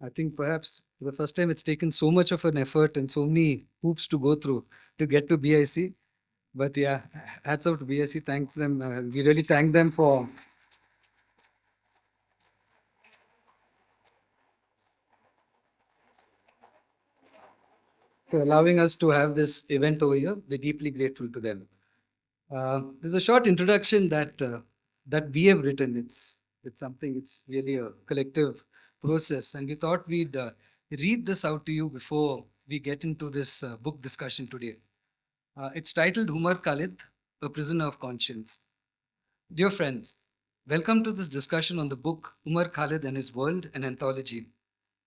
I think perhaps for the first time it's taken so much of an effort and so many hoops to go through to get to BIC. But yeah, hats off to BIC. Thanks them. We really thank them for allowing us to have this event over here. We're deeply grateful to them. There's a short introduction that we have written. It's something. It's really a collective process, and we thought we'd read this out to you before we get into this book discussion today. It's titled Umar Khalid, A Prisoner of Conscience. Dear friends, welcome to this discussion on the book Umar Khalid and His World, an Anthology,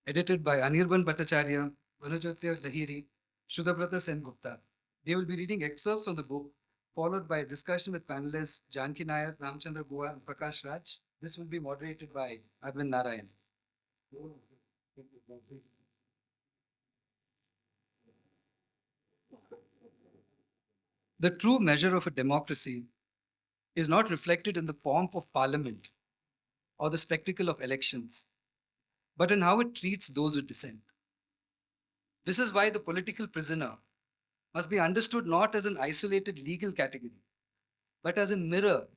edited by Anirban Bhattacharya, Vanujyoti Lahiri, Shudabrata Sen Gupta. They will be reading excerpts from the book, followed by a discussion with panelists Janki Nair, Ramchandra Goa, and Prakash Raj. This will be moderated by Arvind Narayan. The true measure of a democracy is not reflected in the pomp of parliament or the spectacle of elections, but in how it treats those who dissent. This is why the political prisoner must be understood not as an isolated legal category, but as a mirror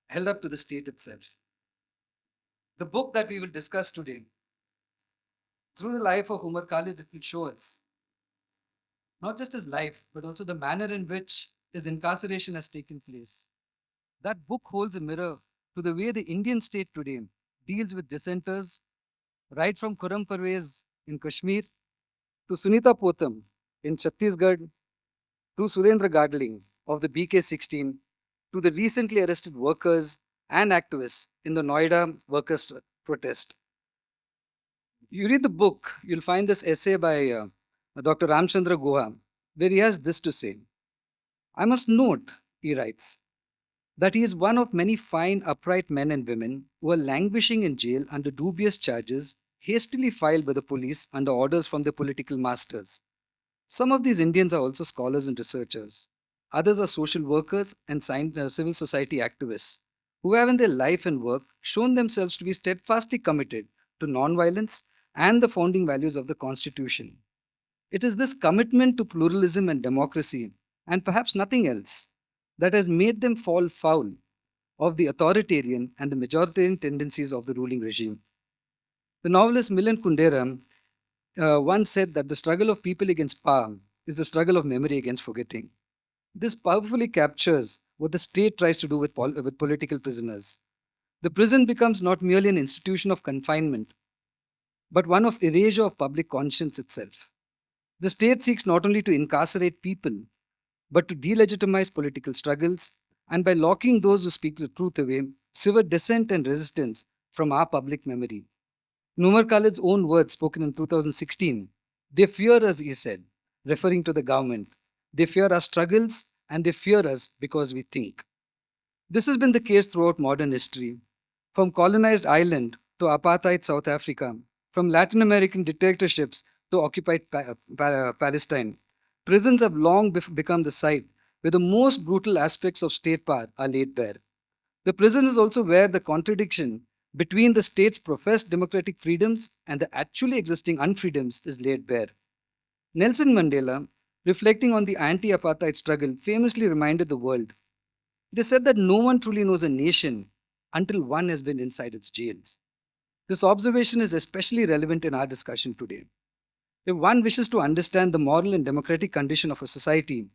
held up to the state itself. The book that we will discuss today, through the life of Umar Khalid, it will show us not just his life, but also the manner in which his incarceration has taken place. That book holds a mirror to the way the Indian state today deals with dissenters, right from Khurram Parvez in Kashmir to Sunita Potham in Chhattisgarh to Surendra Gadling of the BK-16 to the recently arrested workers and activists in the Noida workers' protest. You read the book, you'll find this essay by Dr. Ramchandra Goha, where he has this to say. I must note, he writes, that he is one of many fine, upright men and women who are languishing in jail under dubious charges hastily filed by the police under orders from their political masters. Some of these Indians are also scholars and researchers. Others are social workers and civil society activists who have in their life and work shown themselves to be steadfastly committed to nonviolence and the founding values of the Constitution. It is this commitment to pluralism and democracy, and perhaps nothing else, that has made them fall foul of the authoritarian and the majoritarian tendencies of the ruling regime. The novelist Milan Kundera once said that the struggle of people against power is the struggle of memory against forgetting. This powerfully captures what the state tries to do with political prisoners. The prison becomes not merely an institution of confinement, but one of erasure of public conscience itself. The state seeks not only to incarcerate people, but to delegitimize political struggles, and by locking those who speak the truth away, sever dissent and resistance from our public memory. In Umar Khalid's own words spoken in 2016, they fear us, he said, referring to the government. They fear our struggles and they fear us because we think. This has been the case throughout modern history. From colonized Ireland to apartheid South Africa, from Latin American dictatorships to occupied Palestine, prisons have long become the site where the most brutal aspects of state power are laid bare. The prison is also where the contradiction between the state's professed democratic freedoms and the actually existing unfreedoms is laid bare. Nelson Mandela, reflecting on the anti apartheid struggle, famously reminded the world. It is said that no one truly knows a nation until one has been inside its jails. This observation is especially relevant in our discussion today. If one wishes to understand the moral and democratic condition of a society,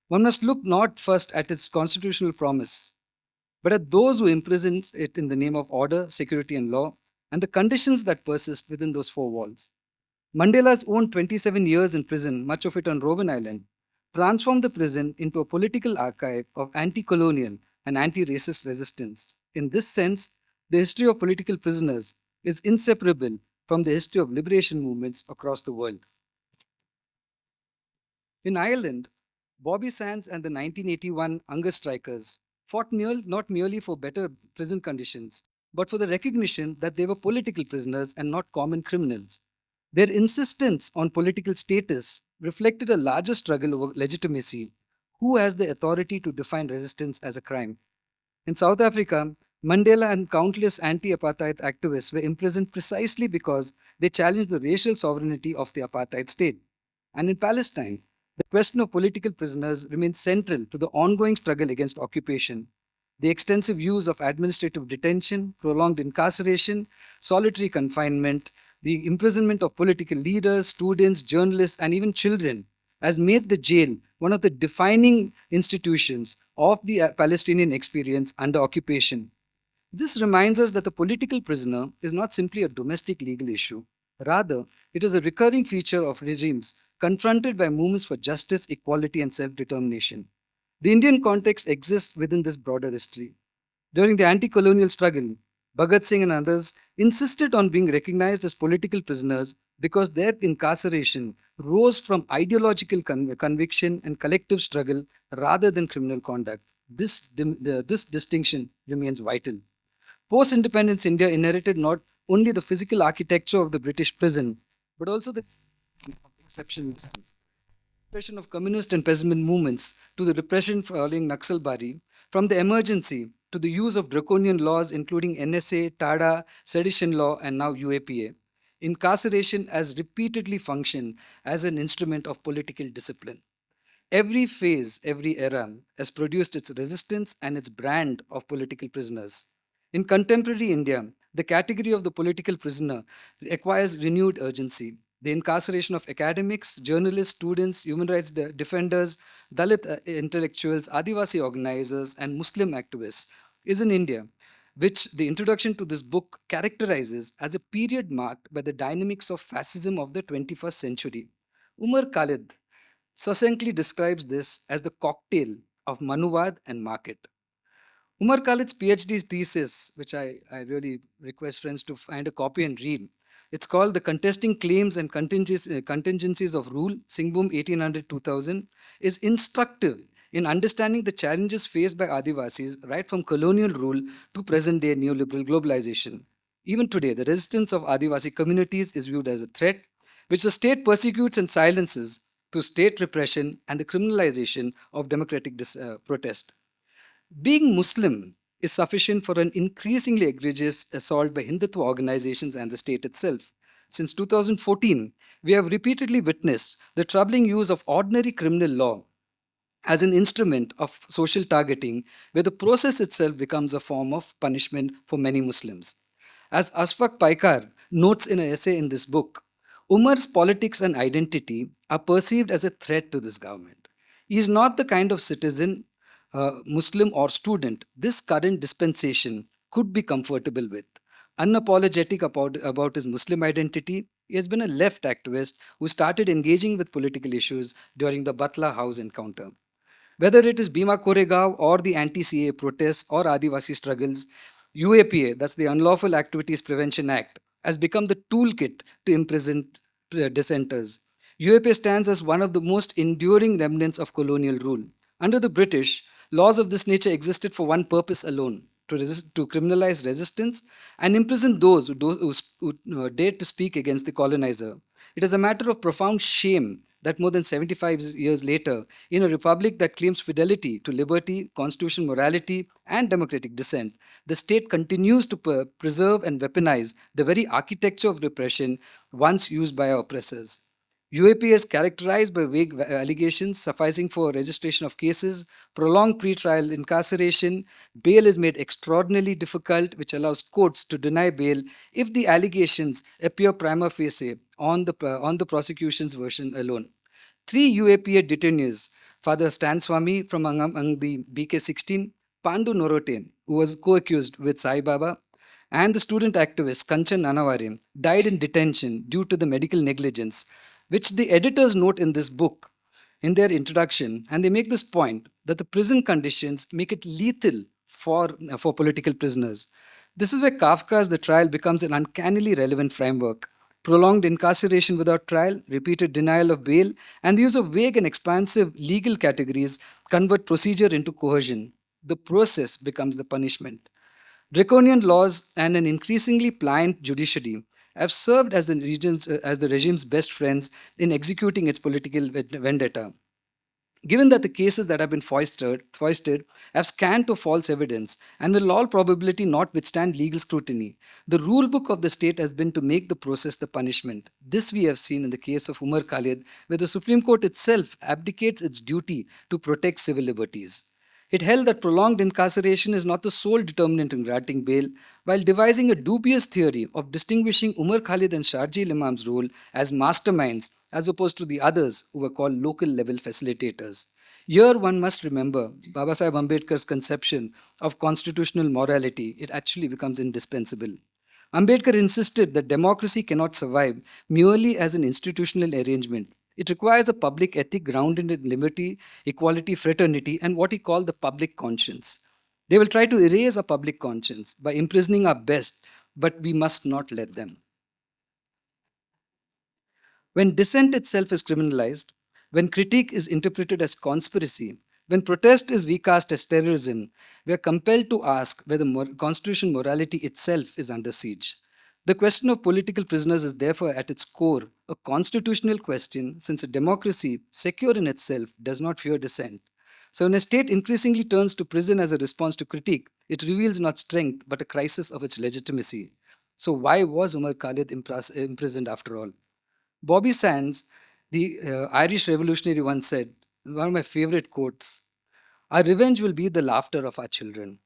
one must look not first at its constitutional promise, but at those who imprison it in the name of order, security, and law, and the conditions that persist within those four walls. Mandela's own 27 years in prison, much of it on Robben Island, transformed the prison into a political archive of anti colonial and anti racist resistance. In this sense, the history of political prisoners is inseparable from the history of liberation movements across the world. In Ireland, Bobby Sands and the 1981 Hunger Strikers fought not merely for better prison conditions, but for the recognition that they were political prisoners and not common criminals. Their insistence on political status reflected a larger struggle over legitimacy. Who has the authority to define resistance as a crime? In South Africa, Mandela and countless anti apartheid activists were imprisoned precisely because they challenged the racial sovereignty of the apartheid state. And in Palestine, the question of political prisoners remains central to the ongoing struggle against occupation. The extensive use of administrative detention, prolonged incarceration, solitary confinement, the imprisonment of political leaders, students, journalists, and even children has made the jail one of the defining institutions of the Palestinian experience under occupation. This reminds us that the political prisoner is not simply a domestic legal issue. Rather, it is a recurring feature of regimes confronted by movements for justice, equality, and self determination. The Indian context exists within this broader history. During the anti colonial struggle, Bhagat Singh and others insisted on being recognized as political prisoners because their incarceration rose from ideological conviction and collective struggle rather than criminal conduct. This distinction remains vital. Post independence India inherited not only the physical architecture of the British prison, but also the exception repression of communist and peasant movements to the repression following Naxalbari, from the emergency to the use of draconian laws including NSA, TADA, sedition law, and now UAPA. Incarceration has repeatedly functioned as an instrument of political discipline. Every phase, every era has produced its resistance and its brand of political prisoners. In contemporary India, the category of the political prisoner acquires renewed urgency. The incarceration of academics, journalists, students, human rights defenders, Dalit intellectuals, Adivasi organizers, and Muslim activists is in India, which the introduction to this book characterizes as a period marked by the dynamics of fascism of the 21st century. Umar Khalid succinctly describes this as the cocktail of Manuvad and market. Umar Khalid's PhD thesis, which I really request friends to find a copy and read, it's called The Contesting Claims and Contingencies of Rule, Singhbhum 1800 2000, is instructive in understanding the challenges faced by Adivasis right from colonial rule to present day neoliberal globalization. Even today, the resistance of Adivasi communities is viewed as a threat, which the state persecutes and silences through state repression and the criminalization of democratic protest. Being Muslim is sufficient for an increasingly egregious assault by Hindutva organizations and the state itself. Since 2014, we have repeatedly witnessed the troubling use of ordinary criminal law as an instrument of social targeting, where the process itself becomes a form of punishment for many Muslims. As Ashfaq Paikar notes in an essay in this book, Umar's politics and identity are perceived as a threat to this government. He is not the kind of citizen, Muslim or student, this current dispensation could be comfortable with. Unapologetic about his Muslim identity, he has been a left activist who started engaging with political issues during the Batla House encounter. Whether it is Bhima Koregaon or the anti-CA protests or Adivasi struggles, UAPA, that's the Unlawful Activities Prevention Act, has become the toolkit to imprison dissenters. UAPA stands as one of the most enduring remnants of colonial rule. Under the British, laws of this nature existed for one purpose alone, to criminalize resistance and imprison those who dared to speak against the colonizer. It is a matter of profound shame that more than 75 years later, in a republic that claims fidelity to liberty, constitutional morality, and democratic dissent, the state continues to preserve and weaponize the very architecture of repression once used by our oppressors. UAP is characterized by vague allegations sufficing for registration of cases, prolonged pre-trial incarceration, bail is made extraordinarily difficult, which allows courts to deny bail if the allegations appear prima facie on the prosecution's version alone. Three UAPA detainees, Father Stan Swami from among the BK16, Pandu Norote, who was co-accused with Sai Baba, and the student activist Kanchan Nanaware died in detention due to the medical negligence, which the editors note in this book in their introduction, and they make this point that the prison conditions make it lethal for political prisoners. This is where Kafka's The Trial becomes an uncannily relevant framework. Prolonged incarceration without trial, repeated denial of bail, and the use of vague and expansive legal categories convert procedure into coercion. The process becomes the punishment. Draconian laws and an increasingly pliant judiciary have served as the regime's best friends in executing its political vendetta. Given that the cases that have been foisted have scant or false evidence and will all probability not withstand legal scrutiny, the rule book of the state has been to make the process the punishment. This we have seen in the case of Umar Khalid, where the Supreme Court itself abdicates its duty to protect civil liberties. It held that prolonged incarceration is not the sole determinant in granting bail, while devising a dubious theory of distinguishing Umar Khalid and Sharjeel Imam's role as masterminds as opposed to the others who were called local level facilitators. Here one must remember Babasaheb Ambedkar's conception of constitutional morality. It actually becomes indispensable. Ambedkar insisted that democracy cannot survive merely as an institutional arrangement. It requires a public ethic grounded in liberty, equality, fraternity, and what he called the public conscience. They will try to erase our public conscience by imprisoning our best, but we must not let them. When dissent itself is criminalized, when critique is interpreted as conspiracy, when protest is recast as terrorism, we are compelled to ask whether constitutional morality itself is under siege. The question of political prisoners is therefore at its core a constitutional question, since a democracy, secure in itself, does not fear dissent. So when a state increasingly turns to prison as a response to critique, it reveals not strength but a crisis of its legitimacy. So why was Umar Khalid imprisoned after all? Bobby Sands, the Irish revolutionary, once said, one of my favorite quotes: "Our revenge will be the laughter of our children."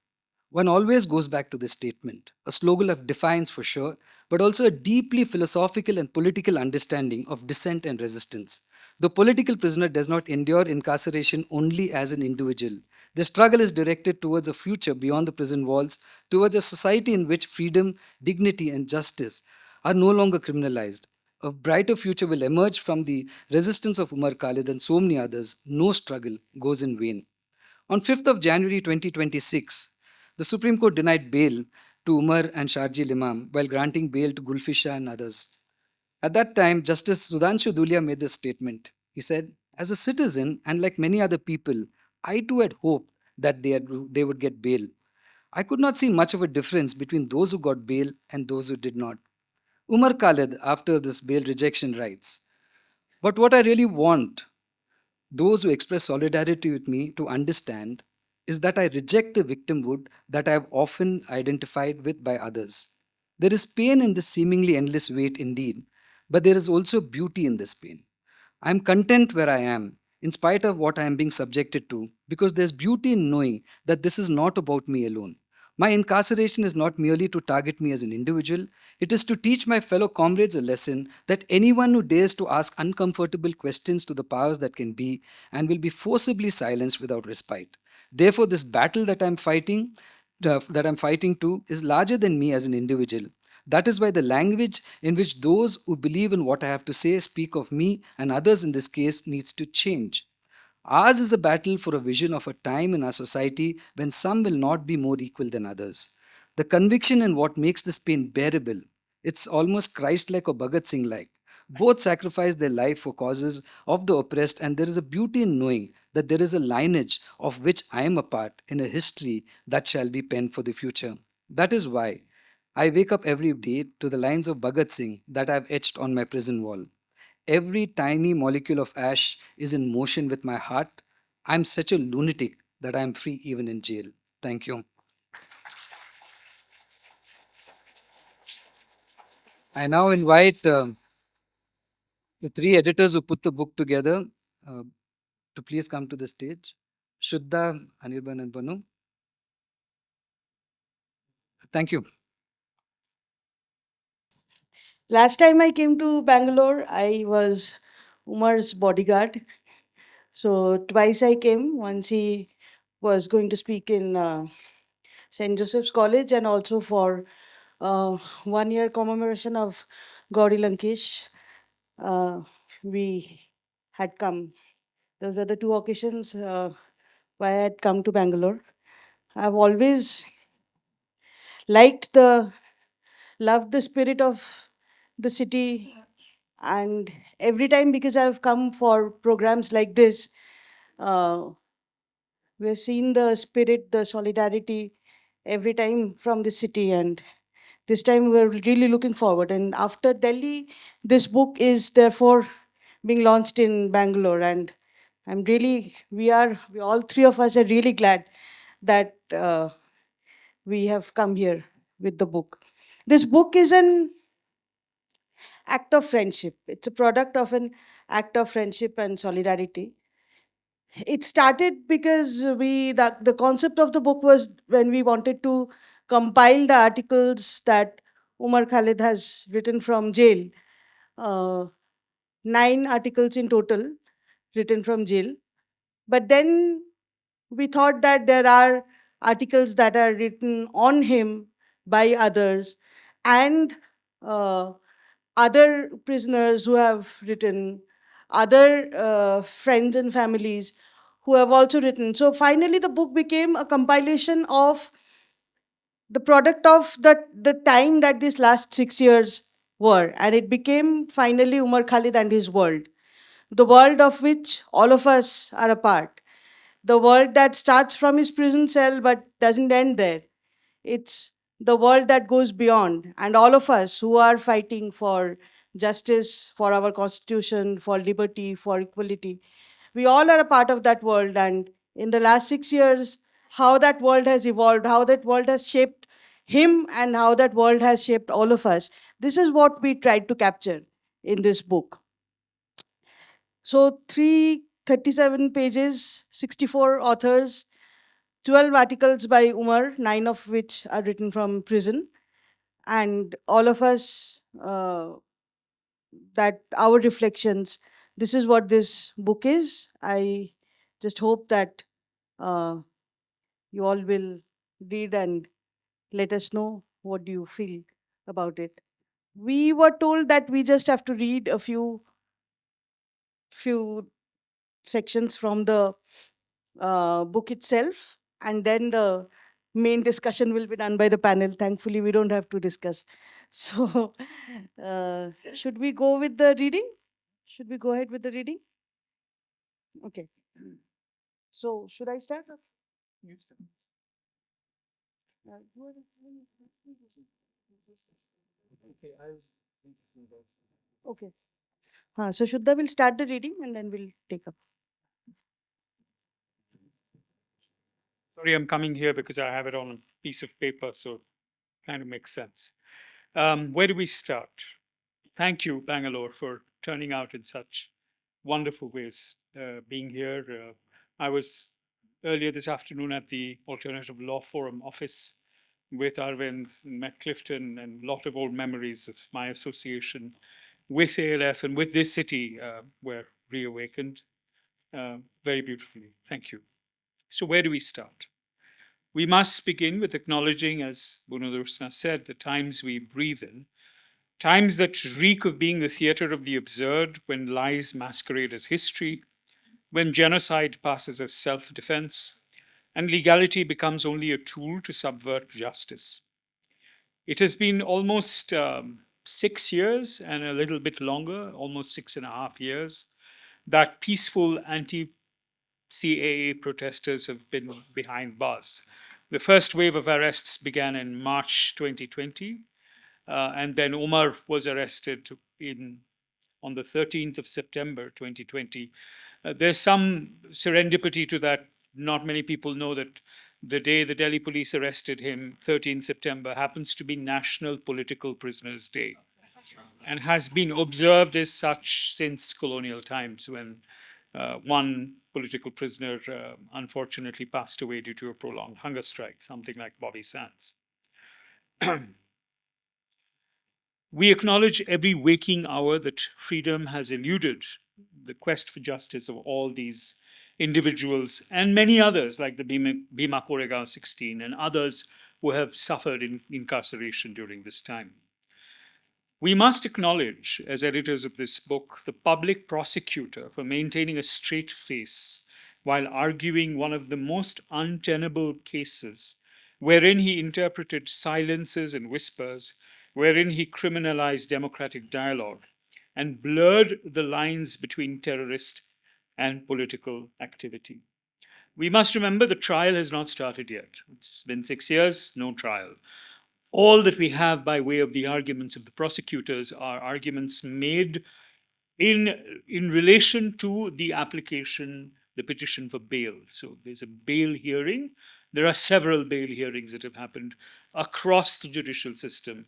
One always goes back to this statement, a slogan of defiance for sure, but also a deeply philosophical and political understanding of dissent and resistance. The political prisoner does not endure incarceration only as an individual. The struggle is directed towards a future beyond the prison walls, towards a society in which freedom, dignity, and justice are no longer criminalized. A brighter future will emerge from the resistance of Umar Khalid and so many others. No struggle goes in vain. On 5th of January 2026, the Supreme Court denied bail to Umar and Sharjeel Imam while granting bail to Gulfisha and others. At that time, Justice Sudhanshu Dhulia made this statement. He said, "As a citizen, and like many other people, I too had hoped that they would get bail. I could not see much of a difference between those who got bail and those who did not." Umar Khalid, after this bail rejection, writes, "But what I really want those who express solidarity with me to understand is that I reject the victimhood that I have often identified with by others. There is pain in this seemingly endless wait indeed, but there is also beauty in this pain. I am content where I am, in spite of what I am being subjected to, because there's beauty in knowing that this is not about me alone. My incarceration is not merely to target me as an individual, it is to teach my fellow comrades a lesson that anyone who dares to ask uncomfortable questions to the powers that can be and will be forcibly silenced without respite. Therefore, this battle that I'm fighting to is larger than me as an individual. That is why the language in which those who believe in what I have to say speak of me and others in this case needs to change. Ours is a battle for a vision of a time in our society when some will not be more equal than others. The conviction in what makes this pain bearable, it's almost Christ like or Bhagat Singh like. Both sacrifice their life for causes of the oppressed, and there is a beauty in knowing that there is a lineage of which I am a part in a history that shall be penned for the future. That is why I wake up every day to the lines of Bhagat Singh that I have etched on my prison wall. Every tiny molecule of ash is in motion with my heart. I'm such a lunatic that I'm free even in jail. Thank you. I now invite the three editors who put the book together uh, to please come to the stage. Shuddha, Anirban, and Banu. Thank you. Last time I came to Bangalore, I was Umar's bodyguard. So twice I came. Once he was going to speak in St. Joseph's College, and also for 1 year commemoration of Gauri Lankesh. Uh, we had come. Those were the two occasions why I had come to Bangalore. I've always liked loved the spirit of the city, and every time, because I've come for programs like this, uh, we've seen the spirit, the solidarity every time from the city, and this time we're really looking forward. And after Delhi, this book is therefore being launched in Bangalore, and we all three of us are really glad that we have come here with the book. This book is an act of friendship. It's a product of an act of friendship and solidarity. It started because the concept of the book was when we wanted to compile the articles that Umar Khalid has written from jail. Uh, 9 articles in total written from jail. But then we thought that there are articles that are written on him by others, and uh, other prisoners who have written, other friends and families who have also written. So finally, the book became a compilation of the product of the time that these last 6 years were, and it became finally Umar Khalid and his world, the world of which all of us are a part, the world that starts from his prison cell but doesn't end there. It's the world that goes beyond. And all of us who are fighting for justice, for our constitution, for liberty, for equality, we all are a part of that world. And in the last 6 years, how that world has evolved, how that world has shaped him, and how that world has shaped all of us. This is what we tried to capture in this book. So, 337 pages, 64 authors, 12 articles by Umar, 9 of which are written from prison. And all of us, that our reflections, this is what this book is. I just hope that uh, you all will read and let us know what do you feel about it. We were told that we just have to read a few sections from the book itself, and then the main discussion will be done by the panel. Thankfully, we don't have to discuss. So, should we go with the reading? Should we go ahead with the reading? Okay. So, should I start? You start. Okay. So, Shuddha will start the reading and then we'll take up. Sorry, I'm coming here because I have it on a piece of paper, so it kind of makes sense. Where do we start? Thank you, Bangalore, for turning out in such wonderful ways, being here. I was earlier this afternoon at the Alternative Law Forum office with Arvind, met Clifton, and a lot of old memories of my association with ALF and with this city were reawakened very beautifully. Thank you. So, where do we start? We must begin with acknowledging, as Bunadosna said, the times we breathe in, times that reek of being the theater of the absurd, when lies masquerade as history, when genocide passes as self defense, and legality becomes only a tool to subvert justice. It has been almost 6 years and a little bit longer, almost 6.5 years, that peaceful anti CAA protesters have been behind bars. The first wave of arrests began in March 2020, and then Omar was arrested on the 13th of September 2020. There's some serendipity to that. Not many people know that the day the Delhi police arrested him, 13th September, happens to be National Political Prisoners Day and has been observed as such since colonial times, when one political prisoner unfortunately passed away due to a prolonged hunger strike, something like Bobby Sands. We acknowledge every waking hour that freedom has eluded the quest for justice of all these individuals and many others, like the Bhima Koregaon 16 and others who have suffered in incarceration during this time. We must acknowledge, as editors of this book, the public prosecutor for maintaining a straight face while arguing one of the most untenable cases, wherein he interpreted silences and whispers, wherein he criminalized democratic dialogue and blurred the lines between terrorist and political activity. We must remember the trial has not started yet. It's been 6 years, no trial. All that we have by way of the arguments of the prosecutors are arguments made in relation to the application, the petition for bail. So there's a bail hearing. There are several bail hearings that have happened across the judicial system,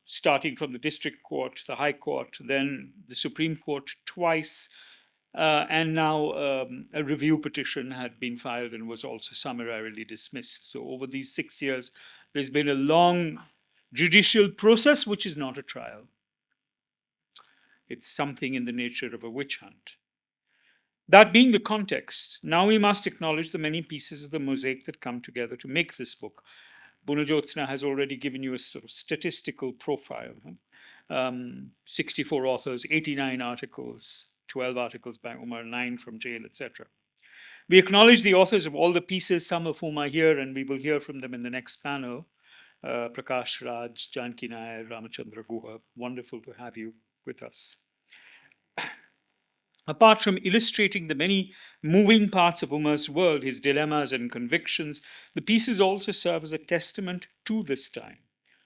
starting from the district court, the high court, then the Supreme Court twice, and now a review petition had been filed and was also summarily dismissed. So over these 6 years, there's been a long judicial process, which is not a trial. It's something in the nature of a witch hunt. That being the context, now we must acknowledge the many pieces of the mosaic that come together to make this book. Bunajyotsna has already given you a sort of statistical profile. 64 authors, 89 articles, 12 articles by Umar, 9 from jail, etc. We acknowledge the authors of all the pieces, some of whom are here, and we will hear from them in the next panel. Prakash Raj, Janki Nair, Ramachandra Guha, wonderful to have you with us. Apart from illustrating the many moving parts of Umar's world, his dilemmas and convictions, the pieces also serve as a testament to this time,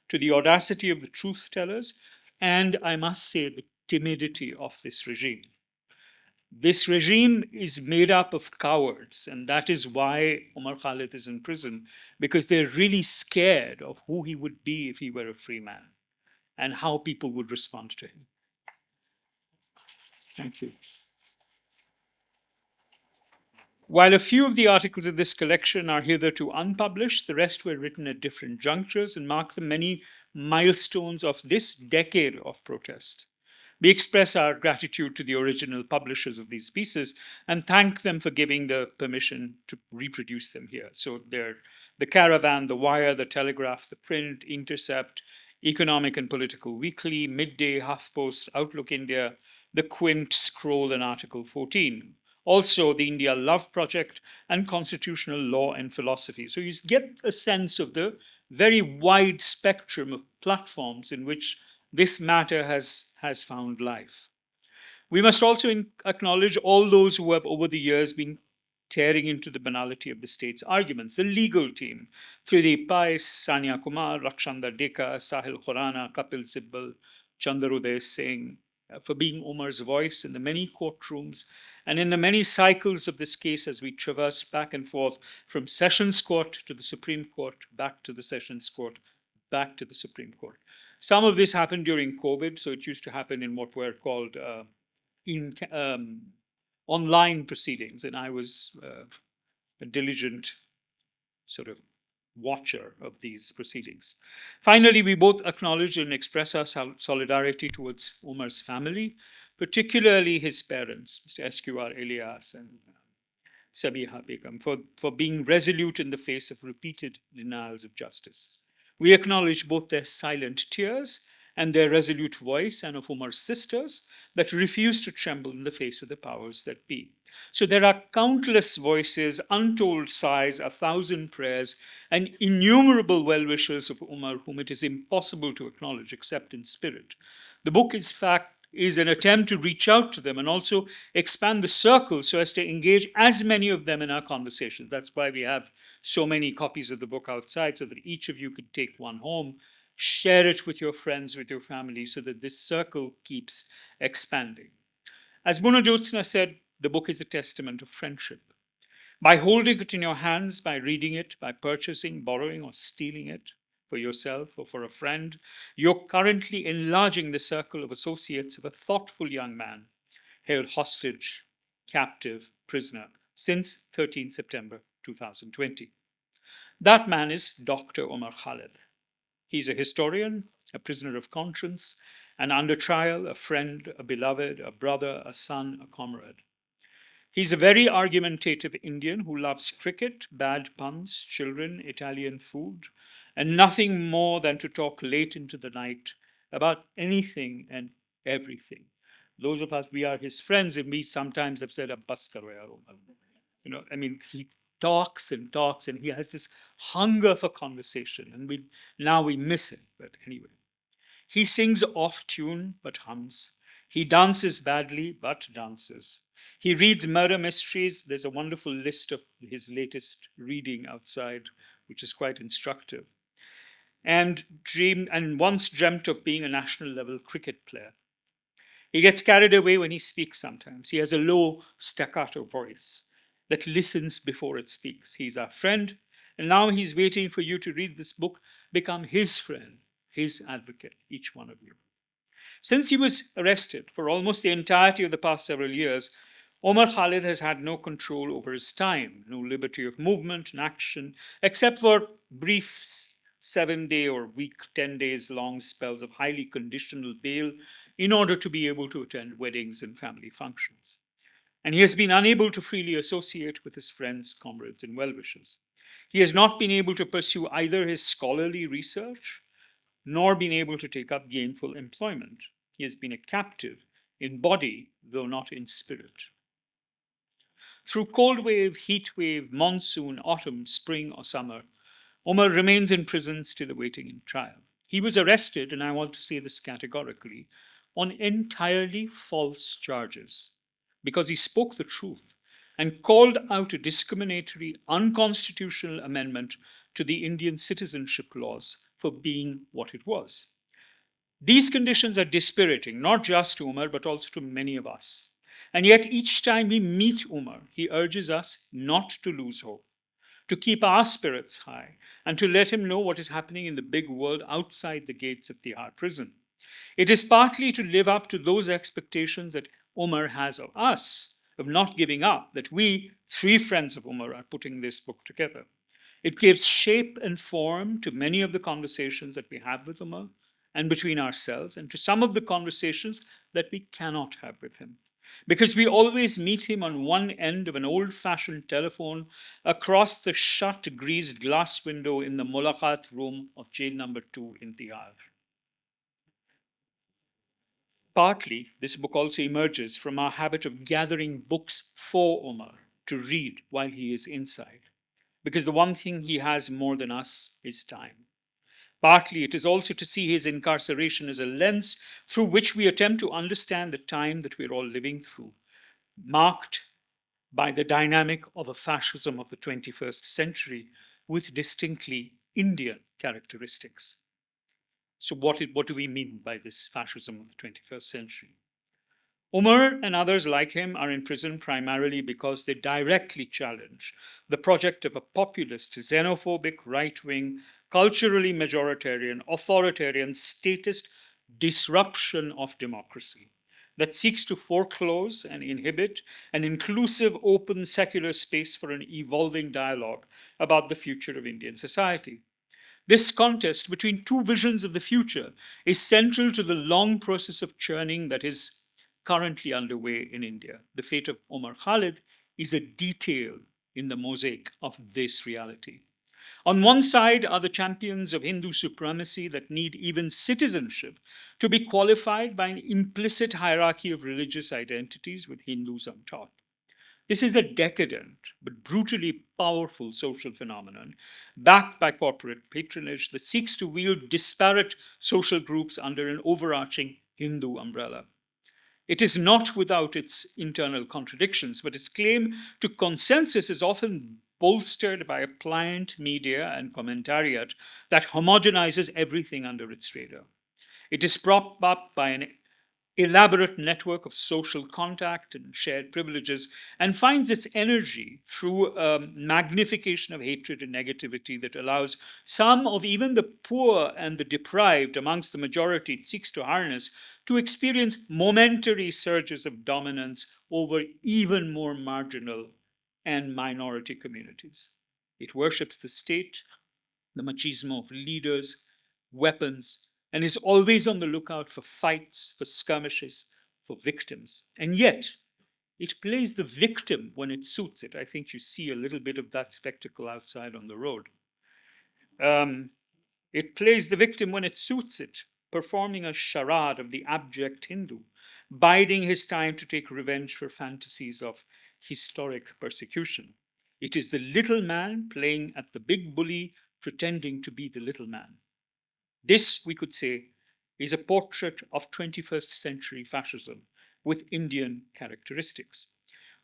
to the audacity of the truth tellers, and I must say, the timidity of this regime. This regime is made up of cowards, and that is why Omar Khalid is in prison, because they're really scared of who he would be if he were a free man and how people would respond to him. Thank you. While a few of the articles in this collection are hitherto unpublished, the rest were written at different junctures and mark the many milestones of this decade of protest. We express our gratitude to the original publishers of these pieces and thank them for giving the permission to reproduce them here. So they're the Caravan, the Wire, the Telegraph, the Print, Intercept, Economic and Political Weekly, Midday, HuffPost, Outlook India, the Quint, Scroll, and Article 14. Also, the India Love Project and Constitutional Law and Philosophy. So you get a sense of the very wide spectrum of platforms in which this matter has found life. We must also acknowledge all those who have over the years been tearing into the banality of the state's arguments. The legal team, Trideep Pai, Sania Kumar, Rakshanda Deka, Sahil Khurana, Kapil Sibbal, Chandaruday Singh, for being Omar's voice in the many courtrooms and in the many cycles of this case as we traverse back and forth from Sessions Court to the Supreme Court, back to the Sessions Court, back to the Supreme Court. Some of this happened during COVID, so it used to happen in what were called online proceedings, and I was a diligent sort of watcher of these proceedings. Finally, we both acknowledge and express our solidarity towards Umar's family, particularly his parents, Mr. SQR Elias and Sabiha Begum, for being resolute in the face of repeated denials of justice. We acknowledge both their silent tears and their resolute voice, and of Umar's sisters that refuse to tremble in the face of the powers that be. So there are countless voices, untold sighs, 1,000 prayers, and innumerable well-wishers of Umar whom it is impossible to acknowledge except in spirit. The book, in fact, is an attempt to reach out to them and also expand the circle so as to engage as many of them in our conversation. That's why we have so many copies of the book outside, so that each of you could take one home, share it with your friends, with your family, so that this circle keeps expanding. As Bunajyotsna said, the book is a testament of friendship. By holding it in your hands, by reading it, by purchasing, borrowing, or stealing it for yourself or for a friend, you're currently enlarging the circle of associates of a thoughtful young man held hostage, captive, prisoner since 13 September 2020. That man is Dr. Omar Khalid. He's a historian, a prisoner of conscience, and under trial, a friend, a beloved, a brother, a son, a comrade. He's a very argumentative Indian who loves cricket, bad puns, children, Italian food, and nothing more than to talk late into the night about anything and everything. Those of us, we are his friends, and we sometimes have said, "Bas karo yaar, Omar." You know, I mean, he talks, and he has this hunger for conversation, and now we miss it. But anyway, he sings off tune but hums. He dances badly but dances. He reads murder mysteries. There's a wonderful list of his latest reading outside, which is quite instructive. And once dreamt of being a national level cricket player. He gets carried away when he speaks sometimes. He has a low staccato voice that listens before it speaks. He's our friend, and now he's waiting for you to read this book, become his friend, his advocate, each one of you. Since he was arrested for almost the entirety of the past several years, Omar Khalid has had no control over his time, no liberty of movement and action, except for brief 7-day or week, 10 days long spells of highly conditional bail in order to be able to attend weddings and family functions. And he has been unable to freely associate with his friends, comrades, and well-wishers. He has not been able to pursue either his scholarly research nor been able to take up gainful employment. He has been a captive in body, though not in spirit. Through cold wave, heat wave, monsoon, autumn, spring, or summer, Omar remains in prison, still awaiting trial. He was arrested, and I want to say this categorically, on entirely false charges because he spoke the truth and called out a discriminatory, unconstitutional amendment to the Indian citizenship laws for being what it was. These conditions are dispiriting, not just to Umar, but also to many of us. And yet, each time we meet Umar, he urges us not to lose hope, to keep our spirits high, and to let him know what is happening in the big world outside the gates of Tihar prison. It is partly to live up to those expectations that Umar has of us, of not giving up, that we, 3 friends of Umar, are putting this book together. It gives shape and form to many of the conversations that we have with Umar and between ourselves, and to some of the conversations that we cannot have with him. Because we always meet him on one end of an old-fashioned telephone across the shut, greased glass window in the Mulaqat room of jail number 2 in Tihar. Partly, this book also emerges from our habit of gathering books for Omar to read while he is inside, because the one thing he has more than us is time. Partly, it is also to see his incarceration as a lens through which we attempt to understand the time that we're all living through, marked by the dynamic of a fascism of the 21st century with distinctly Indian characteristics. So what do we mean by this fascism of the 21st century? Umar and others like him are in prison primarily because they directly challenge the project of a populist, xenophobic, right-wing, culturally majoritarian, authoritarian, statist disruption of democracy that seeks to foreclose and inhibit an inclusive, open, secular space for an evolving dialogue about the future of Indian society. This contest between 2 visions of the future is central to the long process of churning that is currently underway in India. The fate of Omar Khalid is a detail in the mosaic of this reality. On one side are the champions of Hindu supremacy that need even citizenship to be qualified by an implicit hierarchy of religious identities with Hindus on top. This is a decadent but brutally powerful social phenomenon backed by corporate patronage that seeks to wield disparate social groups under an overarching Hindu umbrella. It is not without its internal contradictions, but its claim to consensus is often bolstered by a pliant media and commentariat that homogenizes everything under its radar. It is propped up by an elaborate network of social contact and shared privileges, and finds its energy through a magnification of hatred and negativity that allows some of even the poor and the deprived amongst the majority it seeks to harness to experience momentary surges of dominance over even more marginal and minority communities. It worships the state, the machismo of leaders, weapons, and is always on the lookout for fights, for skirmishes, for victims. And yet, it plays the victim when it suits it. I think you see a little bit of that spectacle outside on the road. It plays the victim when it suits it, performing a charade of the abject Hindu, biding his time to take revenge for fantasies of historic persecution. It is the little man playing at the big bully, pretending to be the little man. This, we could say, is a portrait of 21st century fascism with Indian characteristics.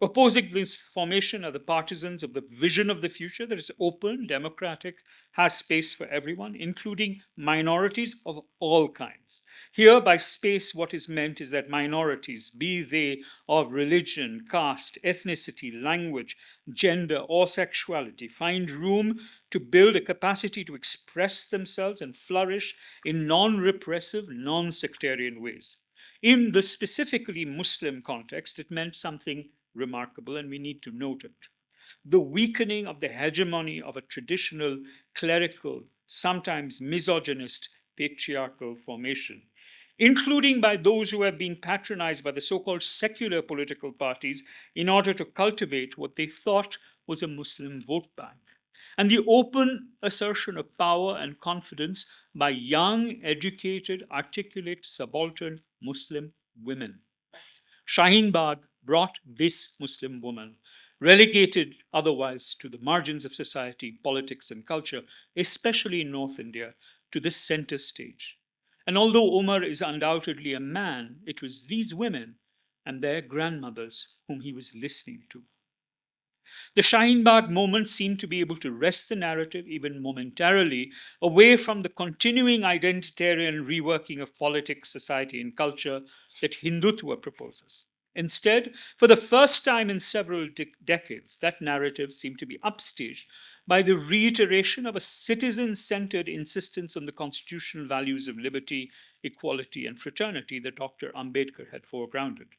Opposing this formation are the partisans of the vision of the future that is open, democratic, has space for everyone, including minorities of all kinds. Here, by space, what is meant is that minorities, be they of religion, caste, ethnicity, language, gender, or sexuality, find room to build a capacity to express themselves and flourish in non repressive, non sectarian ways. In the specifically Muslim context, it meant something remarkable, and we need to note it. The weakening of the hegemony of a traditional, clerical, sometimes misogynist, patriarchal formation, including by those who have been patronized by the so called secular political parties in order to cultivate what they thought was a Muslim vote bank. And the open assertion of power and confidence by young, educated, articulate, subaltern Muslim women. Shaheen Bagh brought this Muslim woman, relegated otherwise to the margins of society, politics, and culture, especially in North India, to the center stage. And although Omar is undoubtedly a man, it was these women and their grandmothers whom he was listening to. The Shaheen Bagh moment seemed to be able to wrest the narrative, even momentarily, away from the continuing identitarian reworking of politics, society, and culture that Hindutva proposes. Instead, for the first time in several decades, that narrative seemed to be upstaged by the reiteration of a citizen centered insistence on the constitutional values of liberty, equality, and fraternity that Dr. Ambedkar had foregrounded.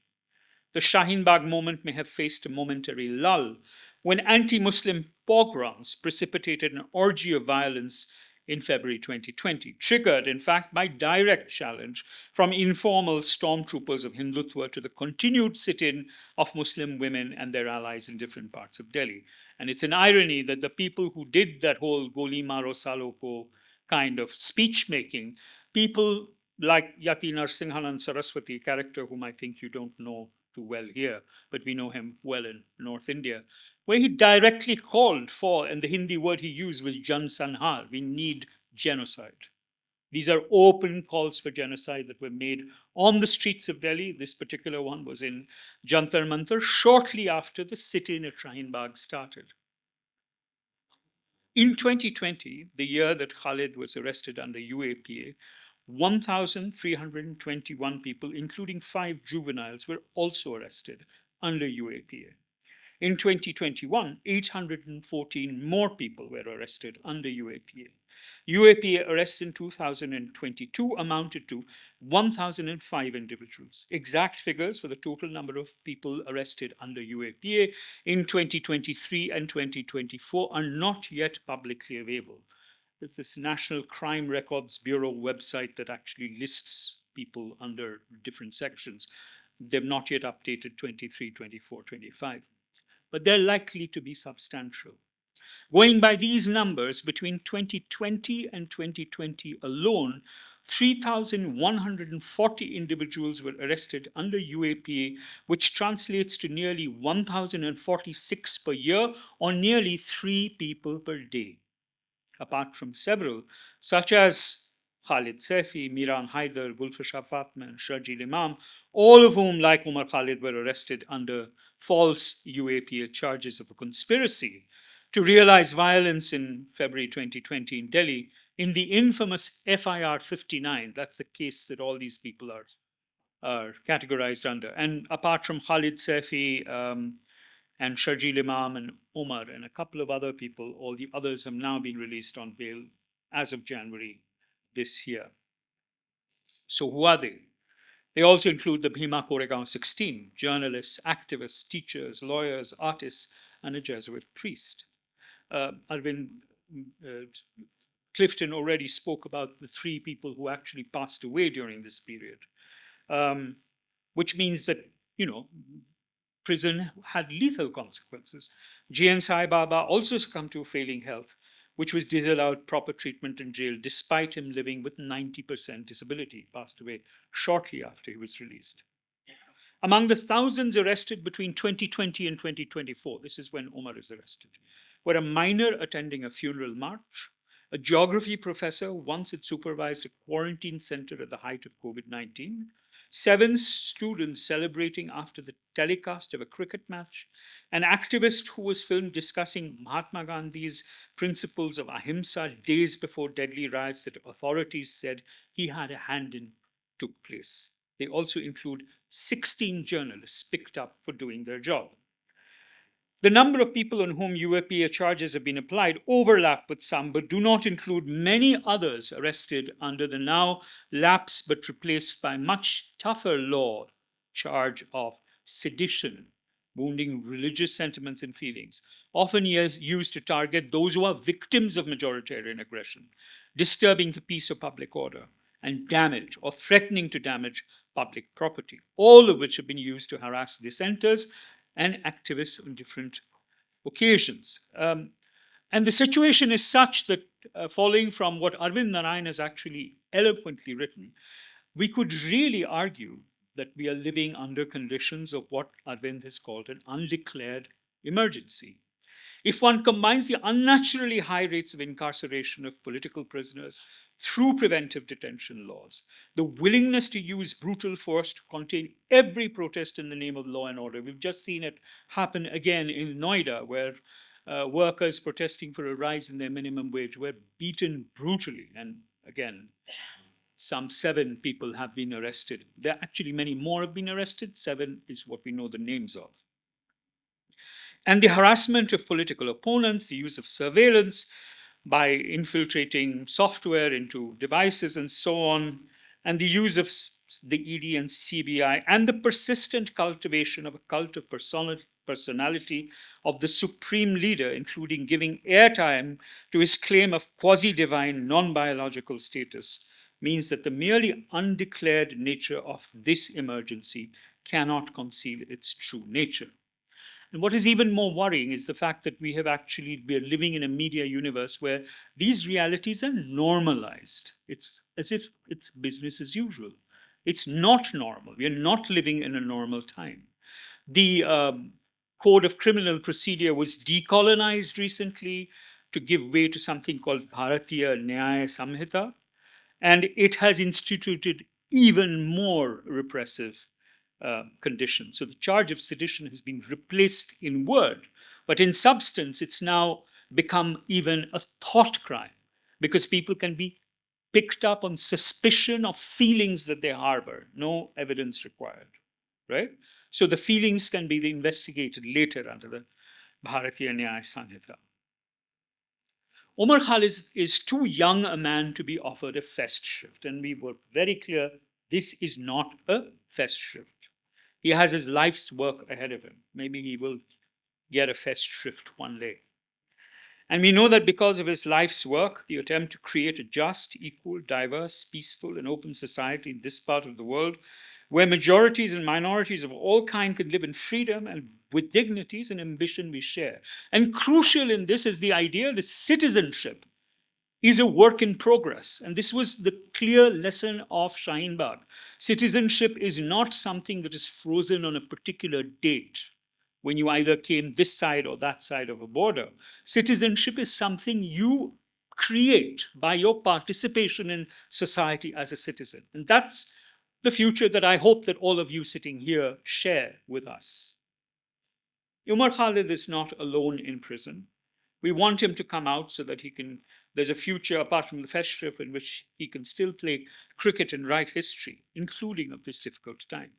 The Shaheen Bagh moment may have faced a momentary lull when anti Muslim pogroms precipitated an orgy of violence in February 2020, triggered, in fact, by direct challenge from informal stormtroopers of Hindutva to the continued sit in of Muslim women and their allies in different parts of Delhi. And it's an irony that the people who did that whole Goli Maro Salo Ko kind of speech making, people like Yati Narsinghanan Saraswati, character whom I think you don't know too well here, but we know him well in North India, where he directly called for, and the Hindi word he used was Jan Sanhar, we need genocide. These are open calls for genocide that were made on the streets of Delhi. This particular one was in Jantar Mantar shortly after the sit-in at Shaheen Bagh started. In 2020, the year that Khalid was arrested under UAPA, 1,321 people, including 5 juveniles, were also arrested under UAPA. In 2021, 814 more people were arrested under UAPA. UAPA arrests in 2022 amounted to 1,005 individuals. Exact figures for the total number of people arrested under UAPA in 2023 and 2024 are not yet publicly available. There's this National Crime Records Bureau website that actually lists people under different sections. They've not yet updated 23, 24, 25. But they're likely to be substantial. Going by these numbers, between 2020 and 2020 alone, 3,140 individuals were arrested under UAPA, which translates to nearly 1,046 per year, or nearly 3 people per day. Apart from several, such as Khalid Saifi, Miran Haider, Gulfasha Fatma, and Sharjeel Imam, all of whom, like Umar Khalid, were arrested under false UAPA charges of a conspiracy to realize violence in February 2020 in Delhi, in the infamous FIR 59. That's the case that all these people are categorized under. And apart from Khalid Saifi, and Sharjeel Imam and Omar and a couple of other people, all the others have now been released on bail as of January this year. So who are they? They also include the Bhima Koregaon 16, journalists, activists, teachers, lawyers, artists, and a Jesuit priest. Arvind Clifton already spoke about the 3 people who actually passed away during this period, which means that, prison had lethal consequences. G.N. Sai Baba also succumbed to failing health, which was disallowed proper treatment in jail despite him living with 90% disability. He passed away shortly after he was released. Among the thousands arrested between 2020 and 2024, this is when Omar is arrested, were a minor attending a funeral march, a geography professor once had supervised a quarantine center at the height of COVID-19, 7 students celebrating after the telecast of a cricket match, an activist who was filmed discussing Mahatma Gandhi's principles of ahimsa days before deadly riots that authorities said he had a hand in took place. They also include 16 journalists picked up for doing their job. The number of people on whom UAPA charges have been applied overlap with some, but do not include many others arrested under the now lapsed but replaced by much tougher law charge of sedition, wounding religious sentiments and feelings, often used to target those who are victims of majoritarian aggression, disturbing the peace or public order, and damage or threatening to damage public property, all of which have been used to harass dissenters and activists on different occasions. And the situation is such that, following from what Arvind Narayan has actually eloquently written, we could really argue that we are living under conditions of what Arvind has called an undeclared emergency. If one combines the unnaturally high rates of incarceration of political prisoners through preventive detention laws, the willingness to use brutal force to contain every protest in the name of law and order. We've just seen it happen again in Noida, where workers protesting for a rise in their minimum wage were beaten brutally. And again, some 7 people have been arrested. There are actually many more have been arrested. 7 is what we know the names of. And the harassment of political opponents, the use of surveillance by infiltrating software into devices and so on, and the use of the ED and CBI, and the persistent cultivation of a cult of personality of the supreme leader, including giving airtime to his claim of quasi-divine, non-biological status, means that the merely undeclared nature of this emergency cannot conceal its true nature. And what is even more worrying is the fact that we are living in a media universe where these realities are normalized. It's as if it's business as usual. It's not normal. We are not living in a normal time. The Code of Criminal Procedure was decolonized recently to give way to something called Bharatiya Nyaya Samhita, and it has instituted even more repressive conditions. So the charge of sedition has been replaced in word, but in substance, it's now become even a thought crime because people can be picked up on suspicion of feelings that they harbor, no evidence required, right? So the feelings can be investigated later under the Bharatiya Nyaya Sanhita. Omar Khalid is too young a man to be offered a fest shift, and we were very clear this is not a fest shift. He has his life's work ahead of him. Maybe he will get a fest shift one day. And we know that because of his life's work, the attempt to create a just, equal, diverse, peaceful, and open society in this part of the world, where majorities and minorities of all kinds can live in freedom and with dignities and ambition we share. And crucial in this is the idea that citizenship is a work in progress. And this was the clear lesson of Shaheen Bagh. Citizenship is not something that is frozen on a particular date when you either came this side or that side of a border. Citizenship is something you create by your participation in society as a citizen. And that's the future that I hope that all of you sitting here share with us. Umar Khalid is not alone in prison. We want him to come out so that there's a future apart from the fest trip in which he can still play cricket and write history, including of this difficult time.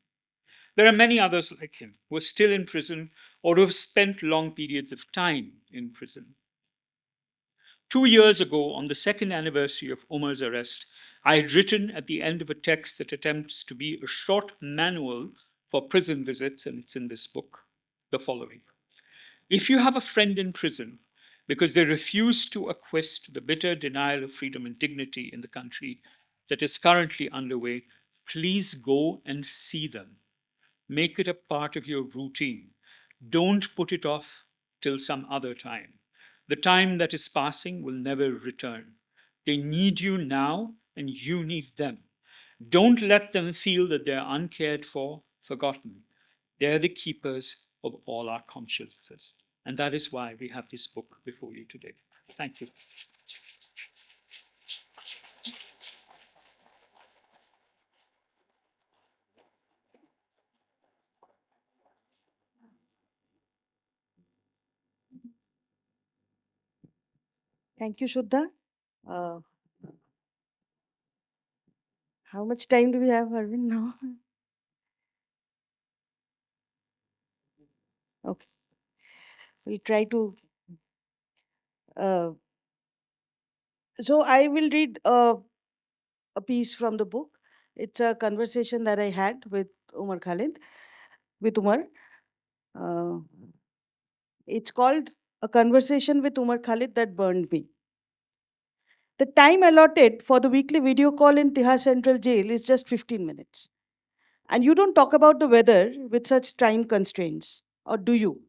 There are many others like him who are still in prison or who have spent long periods of time in prison. 2 years ago, on the 2nd anniversary of Umar's arrest, I had written at the end of a text that attempts to be a short manual for prison visits, and it's in this book, the following. If you have a friend in prison because they refuse to acquiesce to the bitter denial of freedom and dignity in the country that is currently underway, please go and see them. Make it a part of your routine. Don't put it off till some other time. The time that is passing will never return. They need you now, and you need them. Don't let them feel that they're uncared for, forgotten. They're the keepers of all our consciences. And that is why we have this book before you today. Thank you. Thank you, Shuddha. Uh, how much time do we have, Arvind, now? Okay. We'll try to. Uh, so I will read a piece from the book. It's a conversation that I had with Umar Khalid, with Umar. Uh, it's called A Conversation with Umar Khalid That Burned Me. The time allotted for the weekly video call in Tihar Central Jail is just 15 minutes. And you don't talk about the weather with such time constraints, or do you?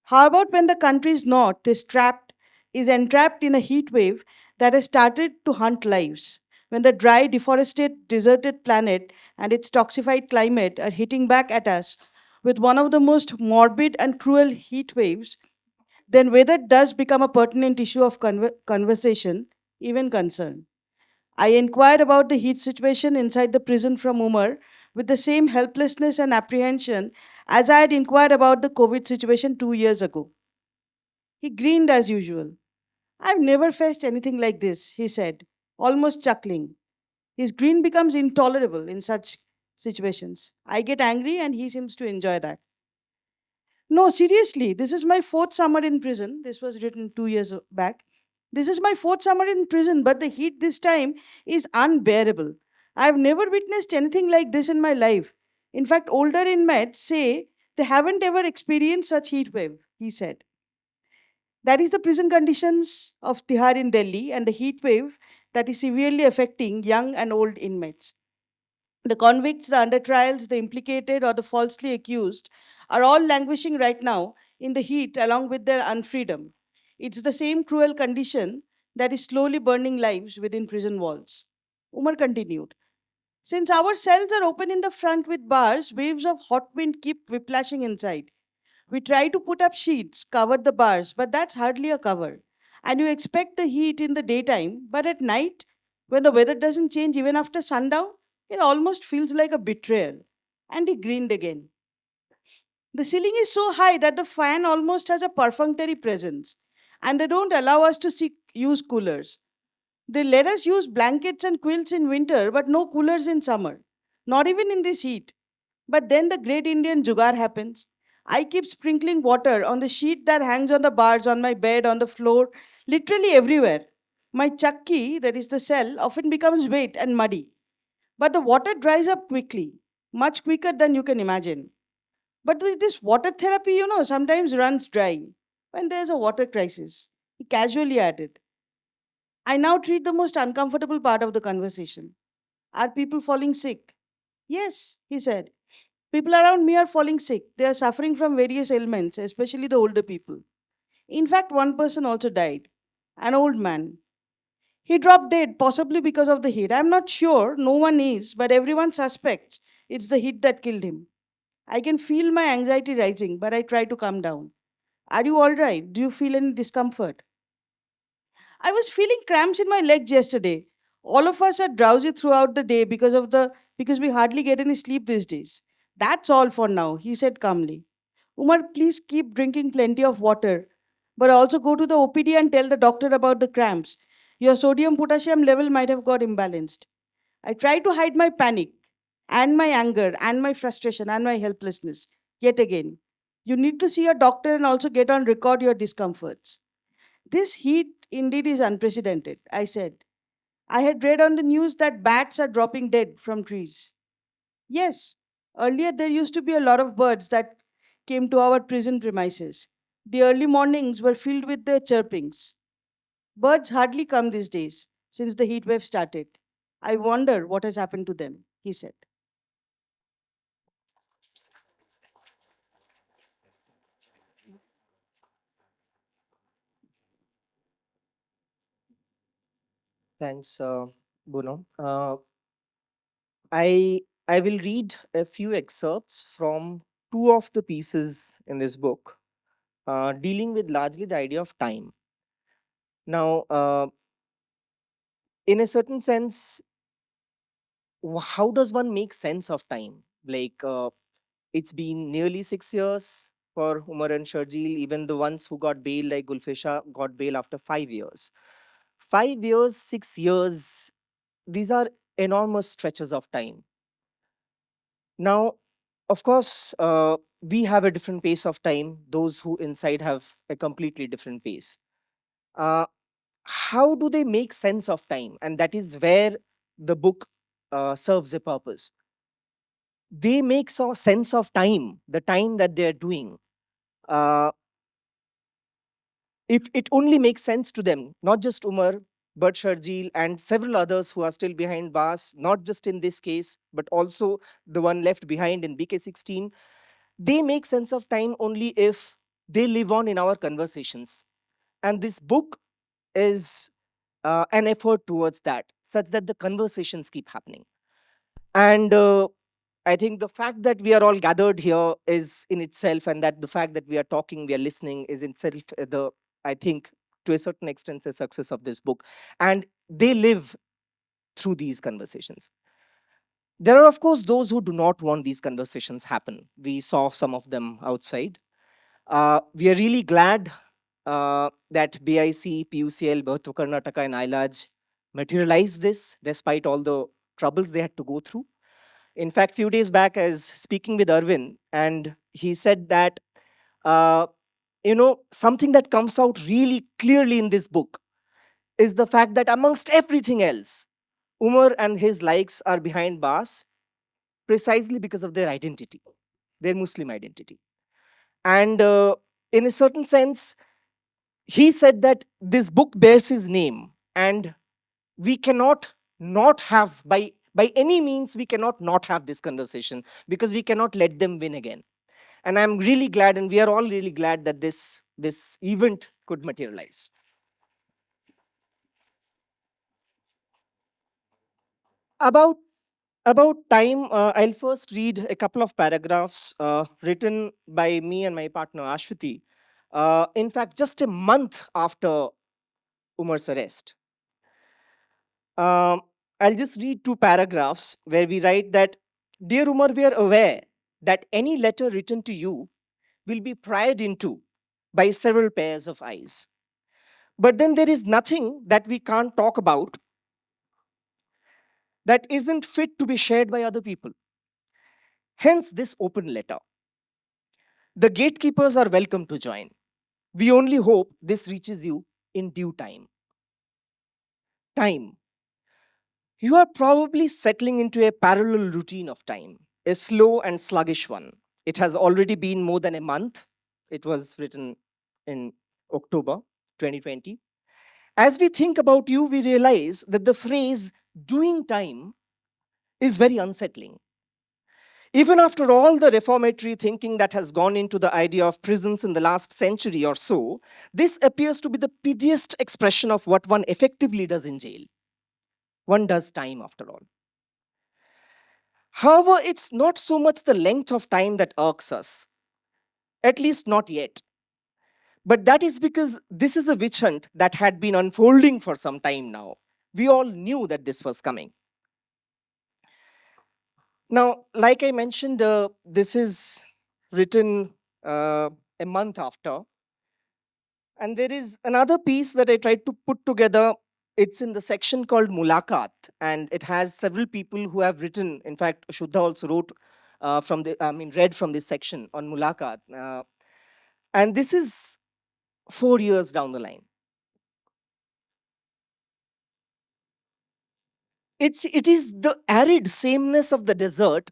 How about when the country's north is entrapped in a heat wave that has started to hunt lives? When the dry, deforested, deserted planet and its toxified climate are hitting back at us with one of the most morbid and cruel heat waves, then weather does become a pertinent issue of conversation, even concern. I inquired about the heat situation inside the prison from Umar with the same helplessness and apprehension as I had inquired about the COVID situation 2 years ago. He grinned as usual. I've never faced anything like this, he said, almost chuckling. His grin becomes intolerable in such situations. I get angry and he seems to enjoy that. No, seriously, this is my fourth summer in prison. This was written 2 years back. This is my fourth summer in prison, but the heat this time is unbearable. I've never witnessed anything like this in my life. In fact, older inmates say they haven't ever experienced such heat wave, he said. That is the prison conditions of Tihar in Delhi and the heat wave that is severely affecting young and old inmates. The convicts, the under trials, the implicated, or the falsely accused are all languishing right now in the heat along with their unfreedom. It's the same cruel condition that is slowly burning lives within prison walls. Umar continued. Since our cells are open in the front with bars, waves of hot wind keep whiplashing inside. We try to put up sheets, cover the bars, but that's hardly a cover. And you expect the heat in the daytime, but at night, when the weather doesn't change even after sundown, it almost feels like a betrayal. And he grinned again. The ceiling is so high that the fan almost has a perfunctory presence, and they don't allow us to use coolers. They let us use blankets and quilts in winter, but no coolers in summer, not even in this heat. But then the great Indian jugaad happens. I keep sprinkling water on the sheet that hangs on the bars, on my bed, on the floor, literally everywhere. My chakki, that is the cell, often becomes wet and muddy. But the water dries up quickly, much quicker than you can imagine. But with this water therapy, sometimes runs dry when there's a water crisis. He casually added. I now treat the most uncomfortable part of the conversation. Are people falling sick? Yes, he said. People around me are falling sick. They are suffering from various ailments, especially the older people. In fact, one person also died, an old man. He dropped dead, possibly because of the heat. I'm not sure, no one is, but everyone suspects it's the heat that killed him. I can feel my anxiety rising, but I try to calm down. Are you all right? Do you feel any discomfort? I was feeling cramps in my legs yesterday. All of us are drowsy throughout the day because we hardly get any sleep these days. That's all for now, he said calmly. Umar, please keep drinking plenty of water, but also go to the OPD and tell the doctor about the cramps. Your sodium potassium level might have got imbalanced. I try to hide my panic and my anger and my frustration and my helplessness. Yet again, you need to see a doctor and also get on record your discomforts. This heat indeed is unprecedented, I said. I had read on the news that bats are dropping dead from trees. Yes, earlier there used to be a lot of birds that came to our prison premises. The early mornings were filled with their chirpings. Birds hardly come these days since the heat wave started. I wonder what has happened to them, he said. Thanks, Bruno. I will read a few excerpts from two of the pieces in this book, dealing with largely the idea of time. Now, in a certain sense, how does one make sense of time? Like, it's been nearly 6 years. for Umar and Sharjeel. Even the ones who got bail, like Gulfisha, got bail after 5 years. 5 years, 6 years, these are enormous stretches of time. Now, of course, we have a different pace of time. Those who inside have a completely different pace. Uh, how do they make sense of time? And that is where the book serves a purpose. They make sense of time, the time that they're doing. Uh, if it only makes sense to them, not just Umar, but Sharjeel and several others who are still behind bars, not just in this case, but also the one left behind in BK16, they make sense of time only if they live on in our conversations. And this book is an effort towards that, such that the conversations keep happening. And I think the fact that we are all gathered here is in itself, and that the fact that we are talking, we are listening is in itself I think, to a certain extent, the success of this book. And they live through these conversations. There are, of course, those who do not want these conversations happen. We saw some of them outside. We are really glad that BIC, PUCL, both to Karnataka and ILAJ materialized this despite all the troubles they had to go through. In fact, few days back, I was speaking with Arvind, and he said that, something that comes out really clearly in this book is the fact that amongst everything else, Umar and his likes are behind bars precisely because of their identity, their Muslim identity. And in a certain sense, he said that this book bears his name, and we cannot not have, by any means, we cannot not have this conversation, because we cannot let them win again. And I'm really glad, and we are all really glad, that this event could materialize. About about time, I'll first read a couple of paragraphs written by me and my partner Ashwati. In fact, just a month after Umar's arrest. Um, I'll just read two paragraphs where we write that, "Dear Umar, we are aware that any letter written to you will be pried into by several pairs of eyes. But then there is nothing that we can't talk about that isn't fit to be shared by other people. Hence, this open letter. The gatekeepers are welcome to join. We only hope this reaches you in due time. Time. You are probably settling into a parallel routine of time, a slow and sluggish one. It has already been more than a month. It was written in October 2020. As we think about you, we realize that the phrase doing time is very unsettling. Even after all the reformatory thinking that has gone into the idea of prisons in the last century or so, this appears to be the piteous expression of what one effectively does in jail. One does time, after all. However, it's not so much the length of time that irks us, at least not yet. But that is because this is a witch hunt that had been unfolding for some time now. We all knew that this was coming. Now, like I mentioned, this is written a month after. And there is another piece that I tried to put together. It's in the section called Mulakat, and it has several people who have written. In fact, Shuddha also wrote read from this section on Mulakat. And this is 4 years down the line. It is the arid sameness of the desert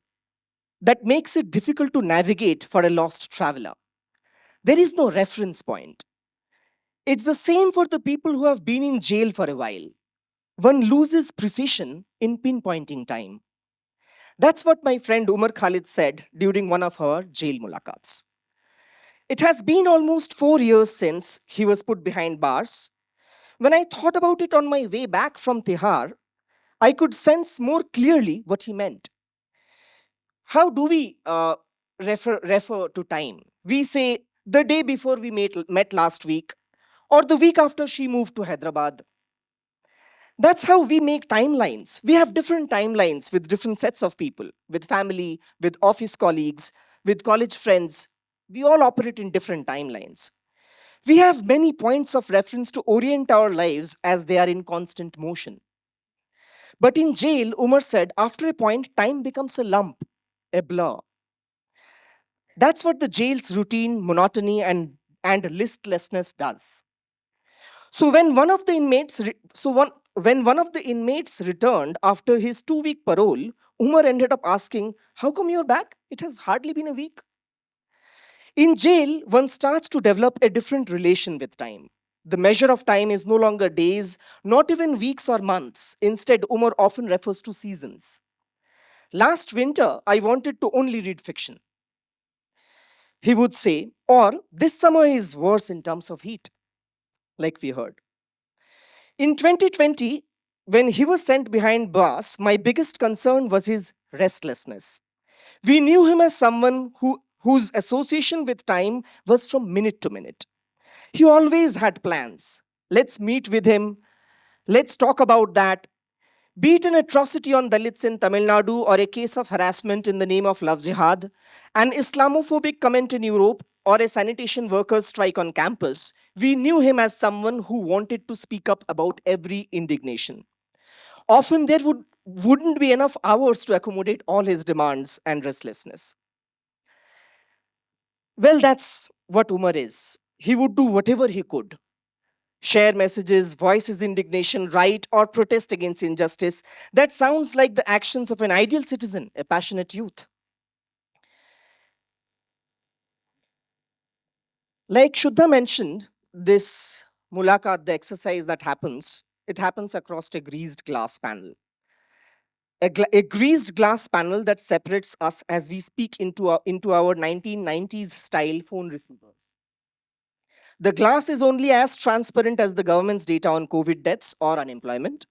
that makes it difficult to navigate for a lost traveler. There is no reference point. It's the same for the people who have been in jail for a while. One loses precision in pinpointing time. That's what my friend Umar Khalid said during one of our jail mulakats. It has been almost 4 years since he was put behind bars. When I thought about it on my way back from Tihar, I could sense more clearly what he meant. How do we refer to time? We say the day before we met last week, or the week after she moved to Hyderabad. That's how we make timelines. We have different timelines with different sets of people, with family, with office colleagues, with college friends, We all operate in different timelines. We have many points of reference to orient our lives as they are in constant motion. But in jail, Umar said, after a point, time becomes a lump, a blur. That's what the jail's routine, monotony, and listlessness does. So when one of the inmates returned after his 2 week parole, Umar ended up asking, "How come you're back? It has hardly been a week." In jail, one starts to develop a different relation with time. The measure of time is no longer days, not even weeks or months. Instead, Umar often refers to seasons. Last winter, I wanted to only read fiction, he would say, or this summer is worse in terms of heat, like we heard. In 2020, when he was sent behind bars, my biggest concern was his restlessness. We knew him as someone whose association with time was from minute to minute. He always had plans. Let's meet with him. Let's talk about that. Be it an atrocity on Dalits in Tamil Nadu or a case of harassment in the name of love jihad, an Islamophobic comment in Europe, or a sanitation workers' strike on campus, we knew him as someone who wanted to speak up about every indignation. Often there wouldn't be enough hours to accommodate all his demands and restlessness. Well, that's what Umar is. He would do whatever he could, share messages, voice his indignation, write, or protest against injustice. That sounds like the actions of an ideal citizen, a passionate youth. Like Shuddha mentioned, this mulakat, the exercise that happens, it happens across a greased glass panel. A greased glass panel that separates us as we speak into our 1990s style phone receivers. The glass is only as transparent as the government's data on COVID deaths or unemployment.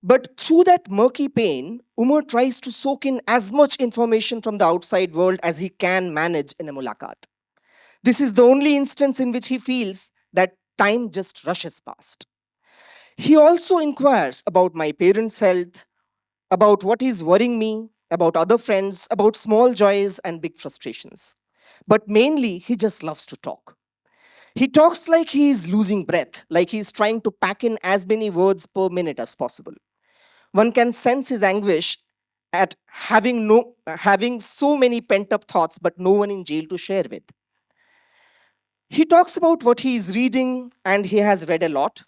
But through that murky pane, Umar tries to soak in as much information from the outside world as he can manage in a mulakat. This is the only instance in which he feels that time just rushes past. He also inquires about my parents' health, about what is worrying me, about other friends, about small joys and big frustrations. But mainly, he just loves to talk. He talks like he is losing breath, like he is trying to pack in as many words per minute as possible. One can sense his anguish at having so many pent-up thoughts, but no one in jail to share with. He talks about what he is reading, and he has read a lot,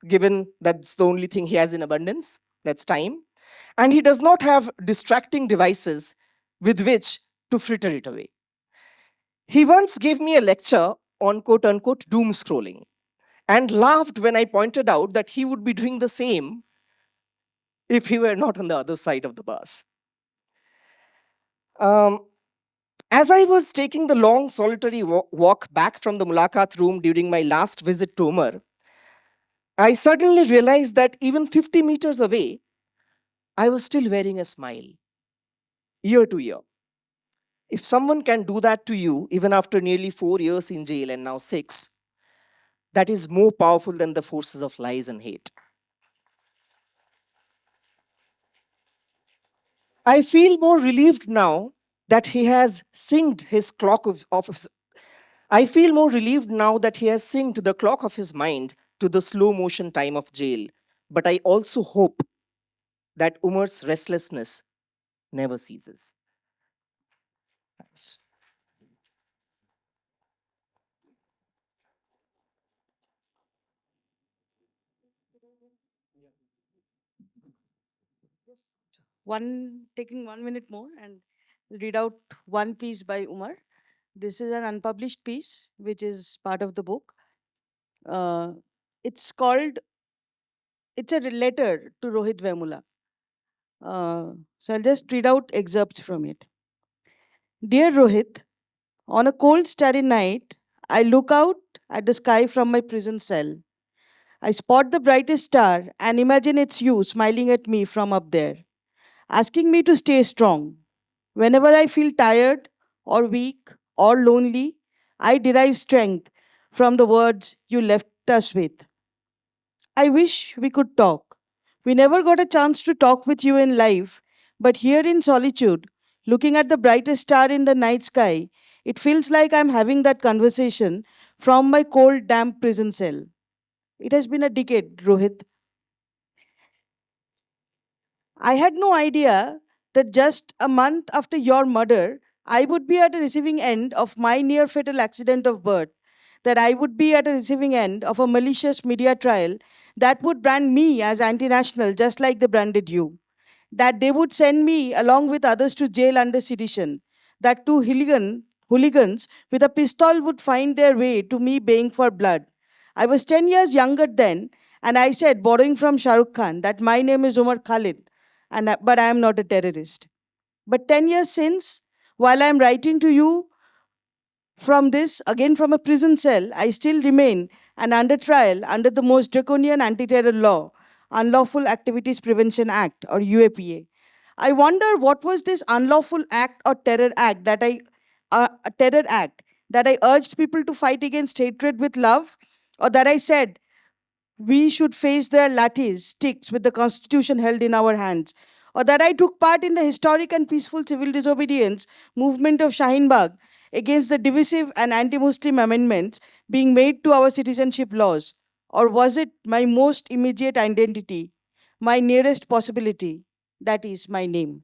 given that's the only thing he has in abundance, that's time. And he does not have distracting devices with which to fritter it away. He once gave me a lecture on quote unquote doom scrolling and laughed when I pointed out that he would be doing the same if he were not on the other side of the bus. As I was taking the long solitary walk back from the Mulakat room during my last visit to Umar, I suddenly realized that even 50 meters away, I was still wearing a smile, year to year. If someone can do that to you, even after nearly 4 years in jail and now 6, that is more powerful than the forces of lies and hate. I feel more relieved now that he has synced his clock of his, I feel more relieved now that he has synced the clock of his mind to the slow motion time of jail. But I also hope that Umar's restlessness never ceases. Thanks. Taking 1 minute more and read out one piece by Umar. This is an unpublished piece, which is part of the book. Uh, it's called, it's a letter to Rohit Vemula. So I'll just read out excerpts from it. Dear Rohit, on a cold, starry night, I look out at the sky from my prison cell. I spot the brightest star and imagine it's you smiling at me from up there, asking me to stay strong. Whenever I feel tired or weak or lonely, I derive strength from the words you left us with. I wish we could talk. We never got a chance to talk with you in life, but here in solitude, looking at the brightest star in the night sky, It feels like I'm having that conversation from my cold, damp prison cell. It has been a decade, Rohit. I had no idea that just a month after your murder, I would be at a receiving end of my near fatal accident of birth, that I would be at a receiving end of a malicious media trial that would brand me as anti national just like they branded you, that they would send me along with others to jail under sedition, that two hooligans with a pistol would find their way to me baying for blood. I was 10 years younger then, and I said, borrowing from Shah Rukh Khan, that my name is Umar Khalid, but I am not a terrorist. But 10 years since, while I am writing to you from this, again from a prison cell, I still remain and under trial under the most draconian anti terror law, Unlawful Activities Prevention Act, or UAPA. I wonder what was this unlawful act or terror act that I urged people to fight against hatred with love, or that I said we should face their lathis, sticks with the constitution held in our hands, or that I took part in the historic and peaceful civil disobedience movement of Shaheen Bagh against the divisive and anti Muslim amendments being made to our citizenship laws? Or was it my most immediate identity, my nearest possibility? That is my name.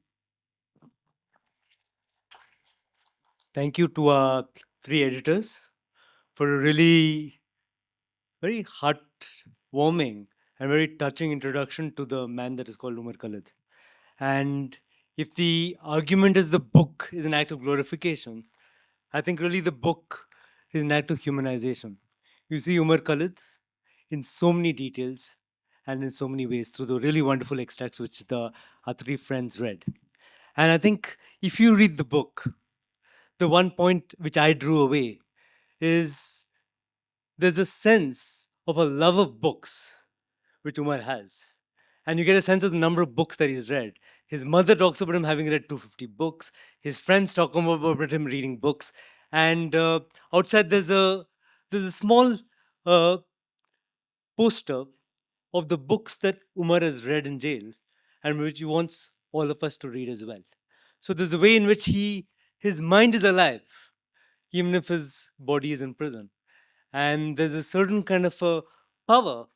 Thank you to our three editors for a really very heartwarming and very touching introduction to the man that is called Umar Khalid. And if the argument is the book is an act of glorification, I think really the book is an act of humanization. You see Umar Khalid in so many details and in so many ways through the really wonderful extracts which our three friends read. And I think if you read the book, the one point which I drew away is there's a sense of a love of books which Umar has. And you get a sense of the number of books that he's read. His mother talks about him having read 250 books. His friends talk about him reading books. And outside there's a small uh, poster of the books that Umar has read in jail and which he wants all of us to read as well. So there's a way in which his mind is alive, even if his body is in prison. And there's a certain kind of a power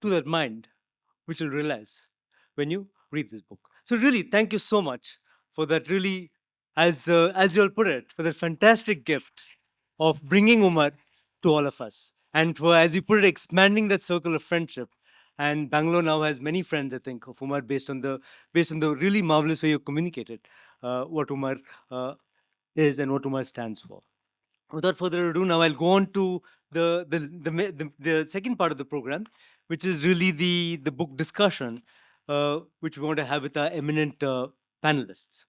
to that mind which you'll realize when you read this book. So really, thank you so much for that really, as you all put it, for that fantastic gift of bringing Umar to all of us. And for, as you put it, expanding that circle of friendship. And Bangalore now has many friends, I think, of Umar based on the really marvelous way you communicated what Umar is and what Umar stands for. Without further ado, now I'll go on to the second part of the program, which is really the book discussion, which we want to have with our eminent panelists.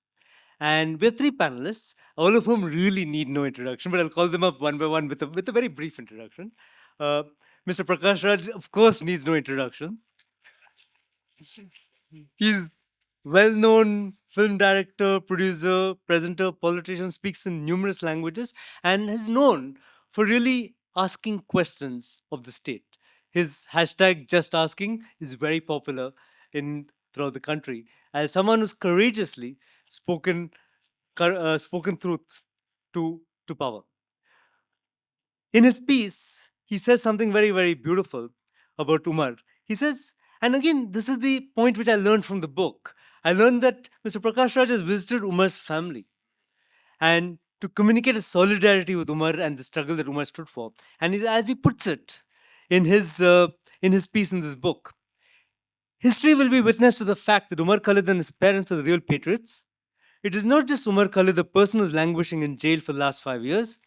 And we have three panelists, all of whom really need no introduction, but I'll call them up one by one with a very brief introduction. Mr. Prakash Raj, of course, needs no introduction. He's well-known film director, producer, presenter, politician, speaks in numerous languages, and is known for really asking questions of the state. His hashtag Just Asking is very popular throughout the country as someone who's courageously spoken truth to power. In his piece, he says something very, very beautiful about Umar. He says, and again, this is the point which I learned from the book. I learned that Mr. Prakash Raj has visited Umar's family and to communicate a solidarity with Umar and the struggle that Umar stood for. And as he puts it in his piece in this book, history will be witness to the fact that Umar Khalid and his parents are the real patriots. It is not just Umar Khalid, the person who's languishing in jail for the last 5 years.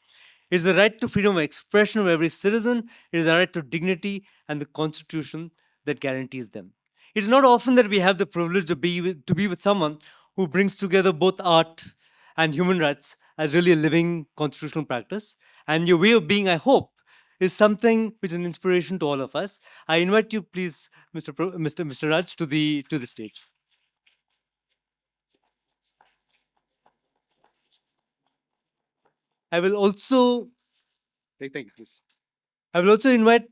It is the right to freedom of expression of every citizen. It is the right to dignity and the constitution that guarantees them. It is not often that we have the privilege to be with someone who brings together both art and human rights as really a living constitutional practice. And your way of being, I hope, is something which is an inspiration to all of us. I invite you, please, Mr. Raj, to the stage. I will also thank you, please. I will also invite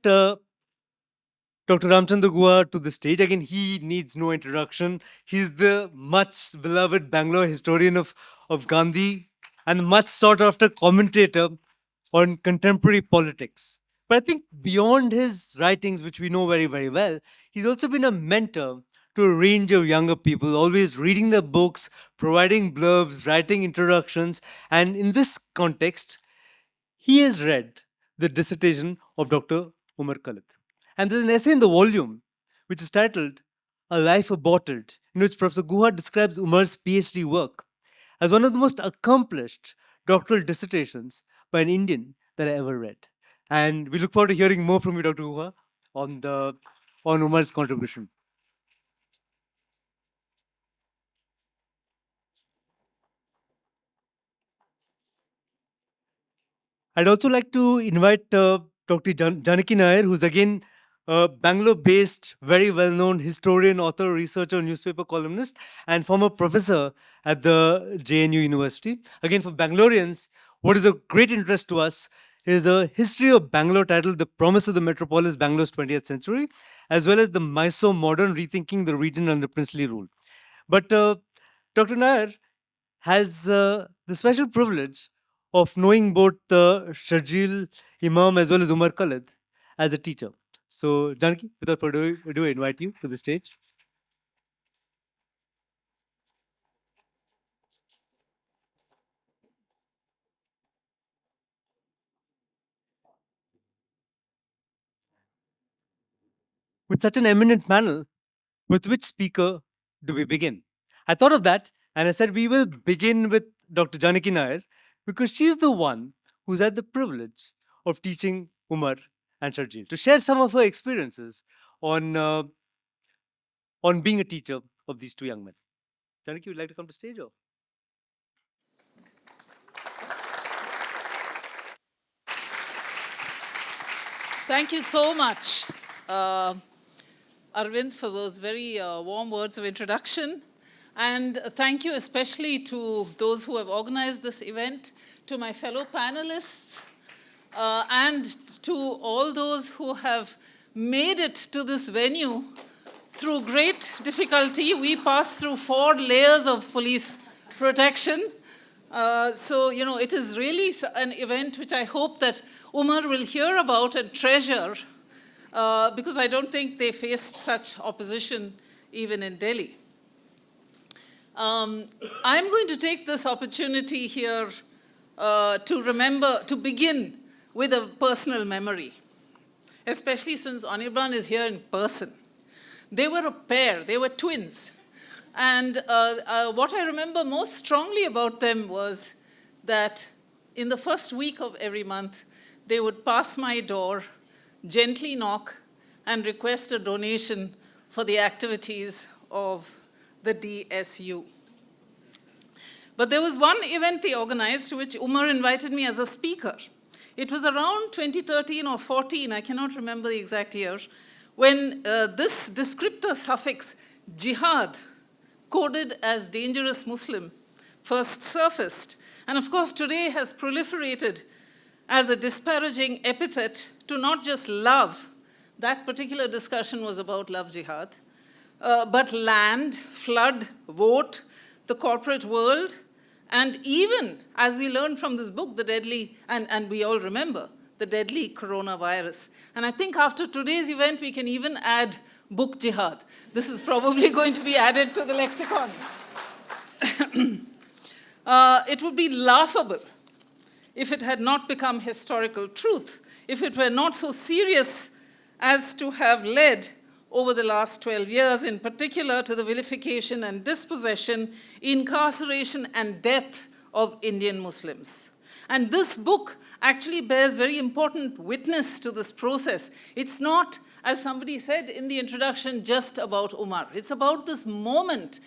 Dr. Ramchandra Guha to the stage. Again, he needs no introduction. He's the much beloved Bangalore historian of Gandhi and a much sought after commentator on contemporary politics. But I think beyond his writings, which we know very, very well, he's also been a mentor to a range of younger people, always reading their books, providing blurbs, writing introductions. And in this context, he has read the dissertation of Dr. Umar Khalid. And there's an essay in the volume which is titled A Life Aborted, in which Professor Guha describes Umar's PhD work as one of the most accomplished doctoral dissertations by an Indian that I ever read. And we look forward to hearing more from you, Dr. Guha, on Umar's contribution. I'd also like to invite Dr. Janaki Nair, who's again a Bangalore-based, very well-known historian, author, researcher, newspaper columnist, and former professor at the JNU University. Again, for Bangaloreans, what is of great interest to us is a history of Bangalore titled The Promise of the Metropolis, Bangalore's 20th Century, as well as the Mysore Modern, Rethinking the Region Under Princely Rule. But Dr. Nair has the special privilege of knowing both Sharjeel Imam as well as Umar Khalid as a teacher. So, Janaki, without further ado, I invite you to the stage. With such an eminent panel, with which speaker do we begin? I thought of that and I said we will begin with Dr. Janaki Nair because she's the one who's had the privilege of teaching Umar and Sharjeel to share some of her experiences on being a teacher of these two young men. Janaki, would you like to come to stage? Or? Thank you so much, Arvind, for those very warm words of introduction. And thank you especially to those who have organized this event, to my fellow panelists, and to all those who have made it to this venue through great difficulty. We passed through 4 layers of police protection. So, it is really an event which I hope that Umar will hear about and treasure, because I don't think they faced such opposition even in Delhi. I'm going to take this opportunity here to begin with a personal memory, especially since Anirban is here in person. They were a pair, they were twins. And what I remember most strongly about them was that in the first week of every month, they would pass my door, gently knock, and request a donation for the activities of the DSU. But there was one event they organized to which Umar invited me as a speaker. It was around 2013 or 14, I cannot remember the exact year, when this descriptor suffix, jihad, coded as dangerous Muslim, first surfaced. And of course, today has proliferated as a disparaging epithet to not just love. That particular discussion was about love jihad, but land, flood, vote, the corporate world, and even, as we learned from this book, the deadly, and we all remember, the deadly coronavirus. And I think after today's event, we can even add book jihad. This is probably going to be added to the lexicon. It would be laughable if it had not become historical truth, if it were not so serious as to have led over the last 12 years, in particular to the vilification and dispossession, incarceration and death of Indian Muslims. And this book actually bears very important witness to this process. It's not, as somebody said in the introduction, just about Umar. It's about this moment.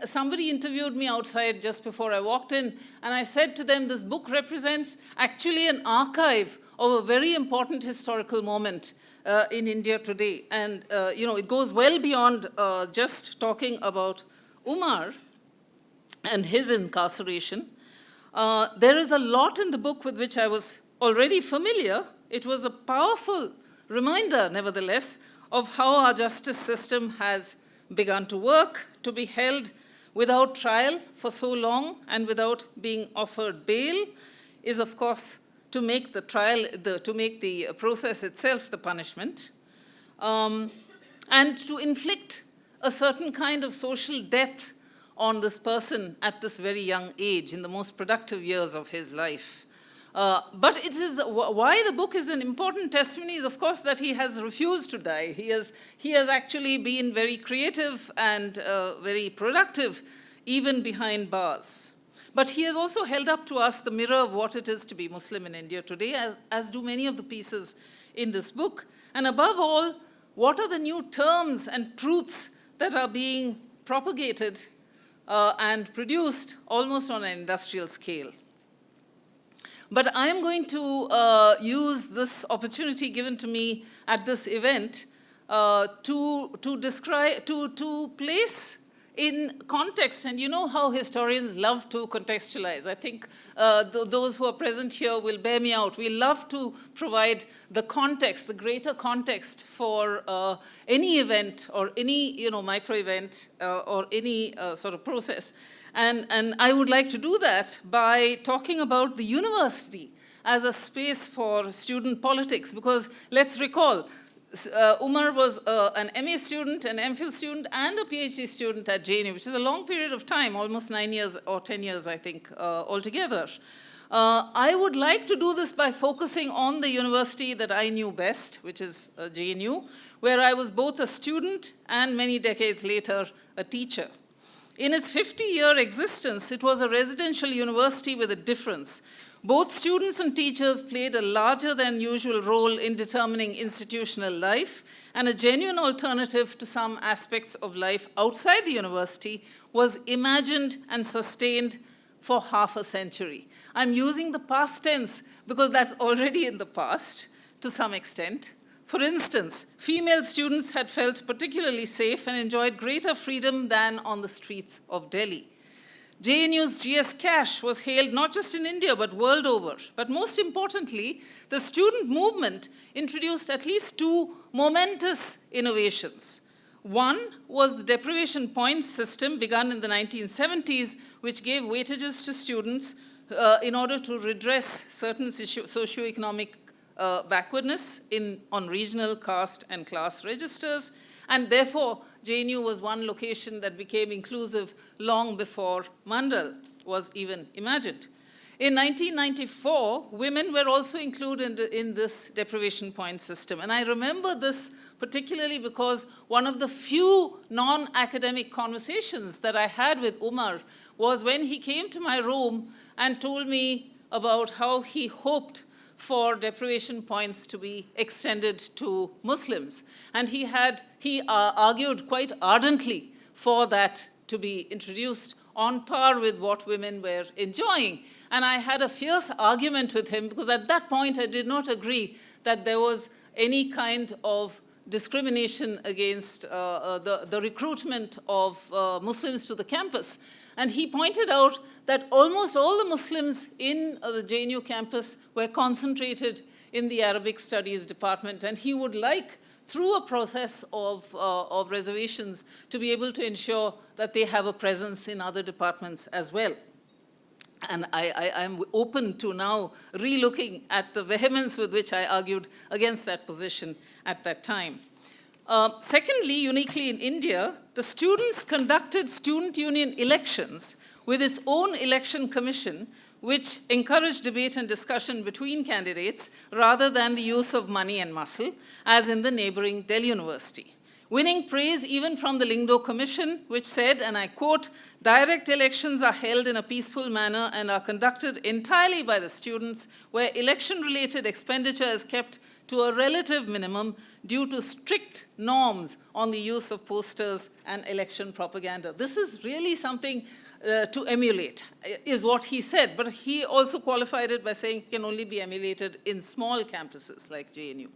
Somebody interviewed me outside just before I walked in, and I said to them, this book represents actually an archive of a very important historical moment in India today. And, it goes well beyond just talking about Umar and his incarceration. There is a lot in the book with which I was already familiar. It was a powerful reminder, nevertheless, of how our justice system has begun to work, to be held without trial for so long and without being offered bail is, of course, to make the trial, to make the process itself the punishment, and to inflict a certain kind of social death on this person at this very young age, in the most productive years of his life. But it is why the book is an important testimony is, of course, that he has refused to die. He has actually been very creative and very productive, even behind bars. But he has also held up to us the mirror of what it is to be Muslim in India today, as do many of the pieces in this book. And above all, what are the new terms and truths that are being propagated and produced almost on an industrial scale. But I am going to use this opportunity given to me at this event to describe, to place in context, and you know how historians love to contextualize. I think those who are present here will bear me out. We love to provide the context, the greater context for any event or any micro event or any sort of process. And I would like to do that by talking about the university as a space for student politics, because let's recall, Umar was an MA student, an MPhil student, and a PhD student at JNU, which is a long period of time, almost 9 years or 10 years, I think, altogether. I would like to do this by focusing on the university that I knew best, which is JNU, where I was both a student and many decades later, a teacher. In its 50-year existence, it was a residential university with a difference. Both students and teachers played a larger than usual role in determining institutional life, and a genuine alternative to some aspects of life outside the university was imagined and sustained for half a century. I'm using the past tense because that's already in the past to some extent. For instance, female students had felt particularly safe and enjoyed greater freedom than on the streets of Delhi. JNU's GS Cash was hailed not just in India, but world over. But most importantly, the student movement introduced at least two momentous innovations. One was the deprivation points system begun in the 1970s, which gave weightages to students in order to redress certain socioeconomic backwardness on regional, caste, and class registers. And therefore, JNU was one location that became inclusive long before Mandal was even imagined. In 1994, women were also included in this deprivation point system. And I remember this particularly because one of the few non-academic conversations that I had with Umar was when he came to my room and told me about how he hoped for deprivation points to be extended to Muslims. And he argued quite ardently for that to be introduced on par with what women were enjoying. And I had a fierce argument with him because at that point I did not agree that there was any kind of discrimination against the recruitment of Muslims to the campus. And he pointed out that almost all the Muslims in the JNU campus were concentrated in the Arabic Studies department, and he would like, through a process of reservations, to be able to ensure that they have a presence in other departments as well. And I'm open to now re-looking at the vehemence with which I argued against that position at that time. Secondly, uniquely in India, the students conducted student union elections with its own election commission, which encouraged debate and discussion between candidates rather than the use of money and muscle, as in the neighboring Delhi University. Winning praise even from the Lingdo Commission, which said, and I quote, "Direct elections are held in a peaceful manner and are conducted entirely by the students, where election-related expenditure is kept to a relative minimum due to strict norms on the use of posters and election propaganda." This is really something to emulate, is what he said. But he also qualified it by saying it can only be emulated in small campuses like JNU.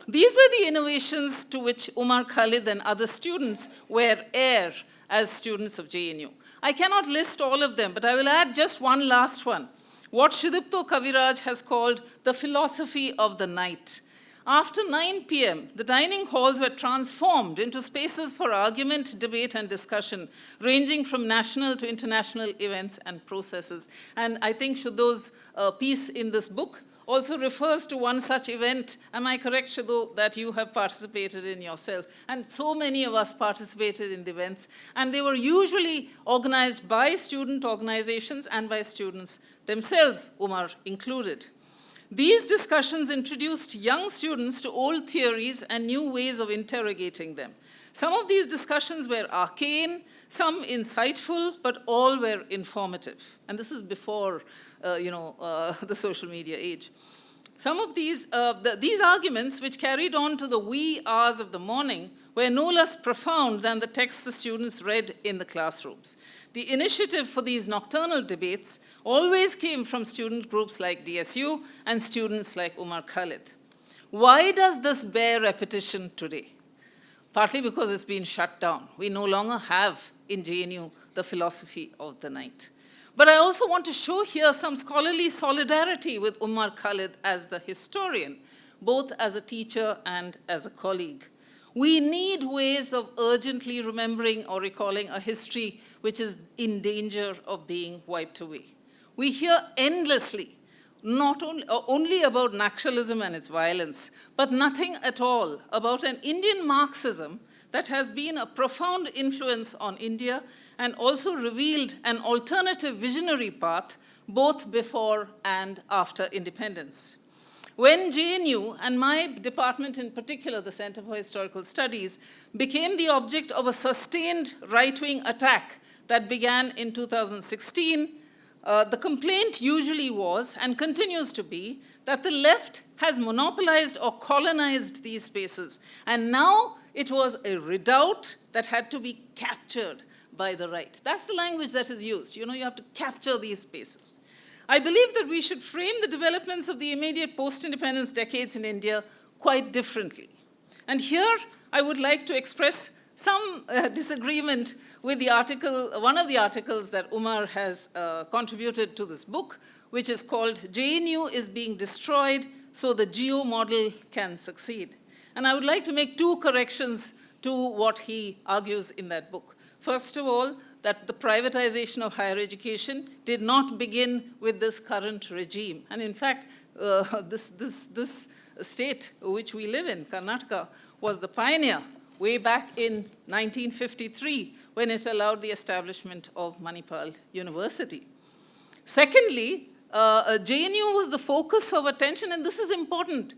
These were the innovations to which Umar, Khalid, and other students were heir as students of JNU. I cannot list all of them, but I will add just one last one. What Shudipto Kaviraj has called the philosophy of the night. After 9 p.m., the dining halls were transformed into spaces for argument, debate, and discussion, ranging from national to international events and processes. And I think Shudho's piece in this book also refers to one such event. Am I correct, Shudho, that you have participated in yourself? And so many of us participated in the events. And they were usually organized by student organizations and by students themselves, Umar included. These discussions introduced young students to old theories and new ways of interrogating them. Some of these discussions were arcane, some insightful, but all were informative. And this is before, the social media age. Some of these arguments, which carried on to the wee hours of the morning, were no less profound than the texts the students read in the classrooms. The initiative for these nocturnal debates always came from student groups like DSU and students like Umar Khalid. Why does this bear repetition today? Partly because it's been shut down. We no longer have in JNU the philosophy of the night. But I also want to show here some scholarly solidarity with Umar Khalid as the historian, both as a teacher and as a colleague. We need ways of urgently remembering or recalling a history which is in danger of being wiped away. We hear endlessly, not only about Naxalism and its violence, but nothing at all about an Indian Marxism that has been a profound influence on India and also revealed an alternative visionary path both before and after independence. When JNU, and my department in particular, the Center for Historical Studies, became the object of a sustained right-wing attack that began in 2016, the complaint usually was, and continues to be, that the left has monopolized or colonized these spaces. And now it was a redoubt that had to be captured by the right. That's the language that is used. You have to capture these spaces. I believe that we should frame the developments of the immediate post-independence decades in India quite differently. And here I would like to express some disagreement with the article, one of the articles that Umar has contributed to this book, which is called JNU is being destroyed so the geo model can succeed. And I would like to make two corrections to what he argues in that book. First of all, that the privatization of higher education did not begin with this current regime. And in fact, this state which we live in, Karnataka, was the pioneer way back in 1953 when it allowed the establishment of Manipal University. Secondly, JNU was the focus of attention, and this is important.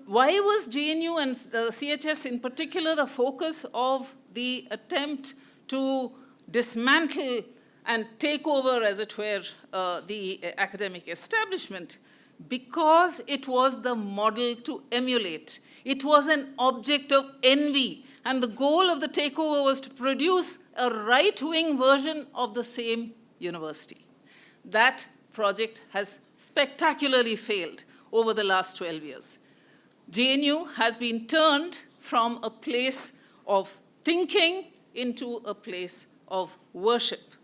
Why was JNU and CHS in particular the focus of the attempt to dismantle and take over, as it were, the academic establishment? Because it was the model to emulate. It was an object of envy. And the goal of the takeover was to produce a right-wing version of the same university. That project has spectacularly failed over the last 12 years. JNU has been turned from a place of thinking into a place of worship.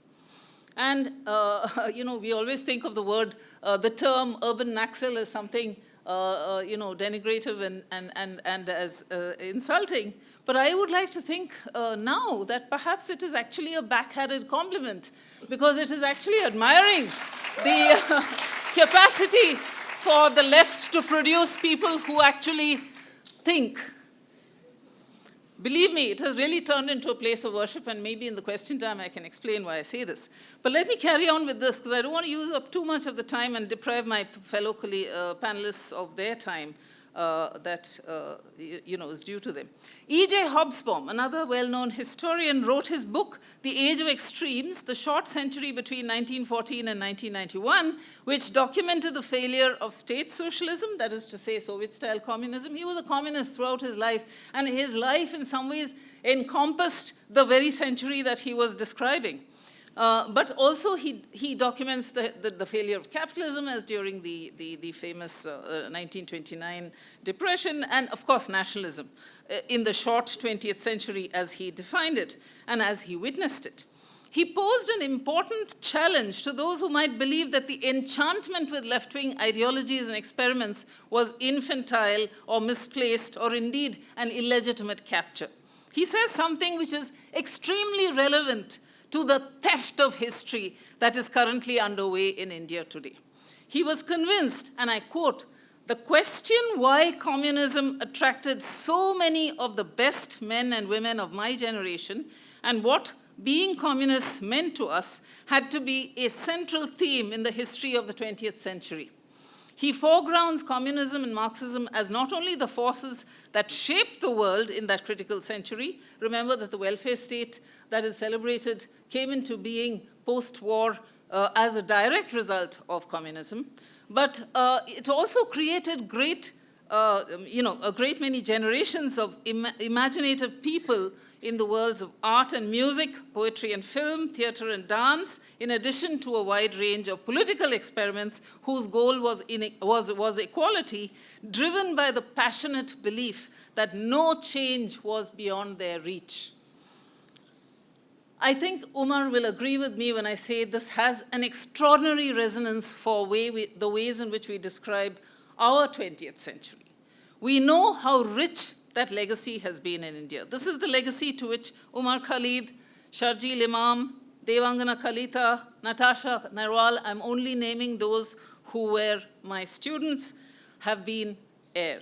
And, we always think of the term urban Naxal as something, denigrative and as insulting. But I would like to think now that perhaps it is actually a backhanded compliment, because it is actually admiring the capacity for the left to produce people who actually think. Believe me, it has really turned into a place of worship, and maybe in the question time I can explain why I say this. But let me carry on with this, because I don't want to use up too much of the time and deprive my fellow panelists of their time that is due to them. E.J. Hobsbawm, another well-known historian, wrote his book, The Age of Extremes, The Short Century Between 1914 and 1991, which documented the failure of state socialism, that is to say Soviet-style communism. He was a communist throughout his life, and his life in some ways encompassed the very century that he was describing. But also he documents the failure of capitalism as during the famous 1929 depression, and of course nationalism in the short 20th century as he defined it and as he witnessed it. He posed an important challenge to those who might believe that the enchantment with left-wing ideologies and experiments was infantile or misplaced or indeed an illegitimate capture. He says something which is extremely relevant to the theft of history that is currently underway in India today. He was convinced, and I quote, "The question why communism attracted so many of the best men and women of my generation and what being communists meant to us had to be a central theme in the history of the 20th century." He foregrounds communism and Marxism as not only the forces that shaped the world in that critical century. Remember that the welfare state that is celebrated came into being post-war as a direct result of communism. But it also created a great many generations of imaginative people in the worlds of art and music, poetry and film, theater and dance, in addition to a wide range of political experiments whose goal was equality, driven by the passionate belief that no change was beyond their reach. I think Umar will agree with me when I say this has an extraordinary resonance for the ways in which we describe our 20th century. We know how rich that legacy has been in India. This is the legacy to which Umar Khalid, Sharjeel Imam, Devangana Kalita, Natasha Narwal, I'm only naming those who were my students, have been heir.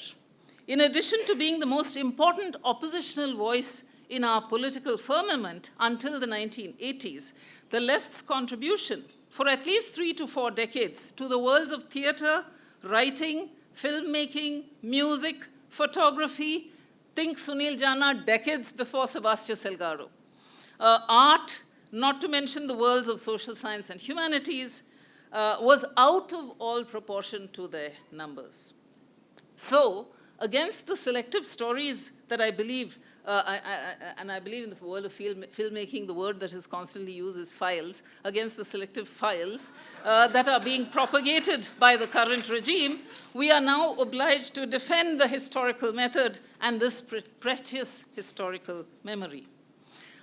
In addition to being the most important oppositional voice in our political firmament until the 1980s, the left's contribution for at least 3 to 4 decades to the worlds of theater, writing, filmmaking, music, photography, think Sunil Jana decades before Sebastião Salgado, art, not to mention the worlds of social science and humanities, was out of all proportion to their numbers. So, against the selective stories that I believe, and I believe in the world of filmmaking, the word that is constantly used is files, against the selective files that are being propagated by the current regime, we are now obliged to defend the historical method and this precious historical memory.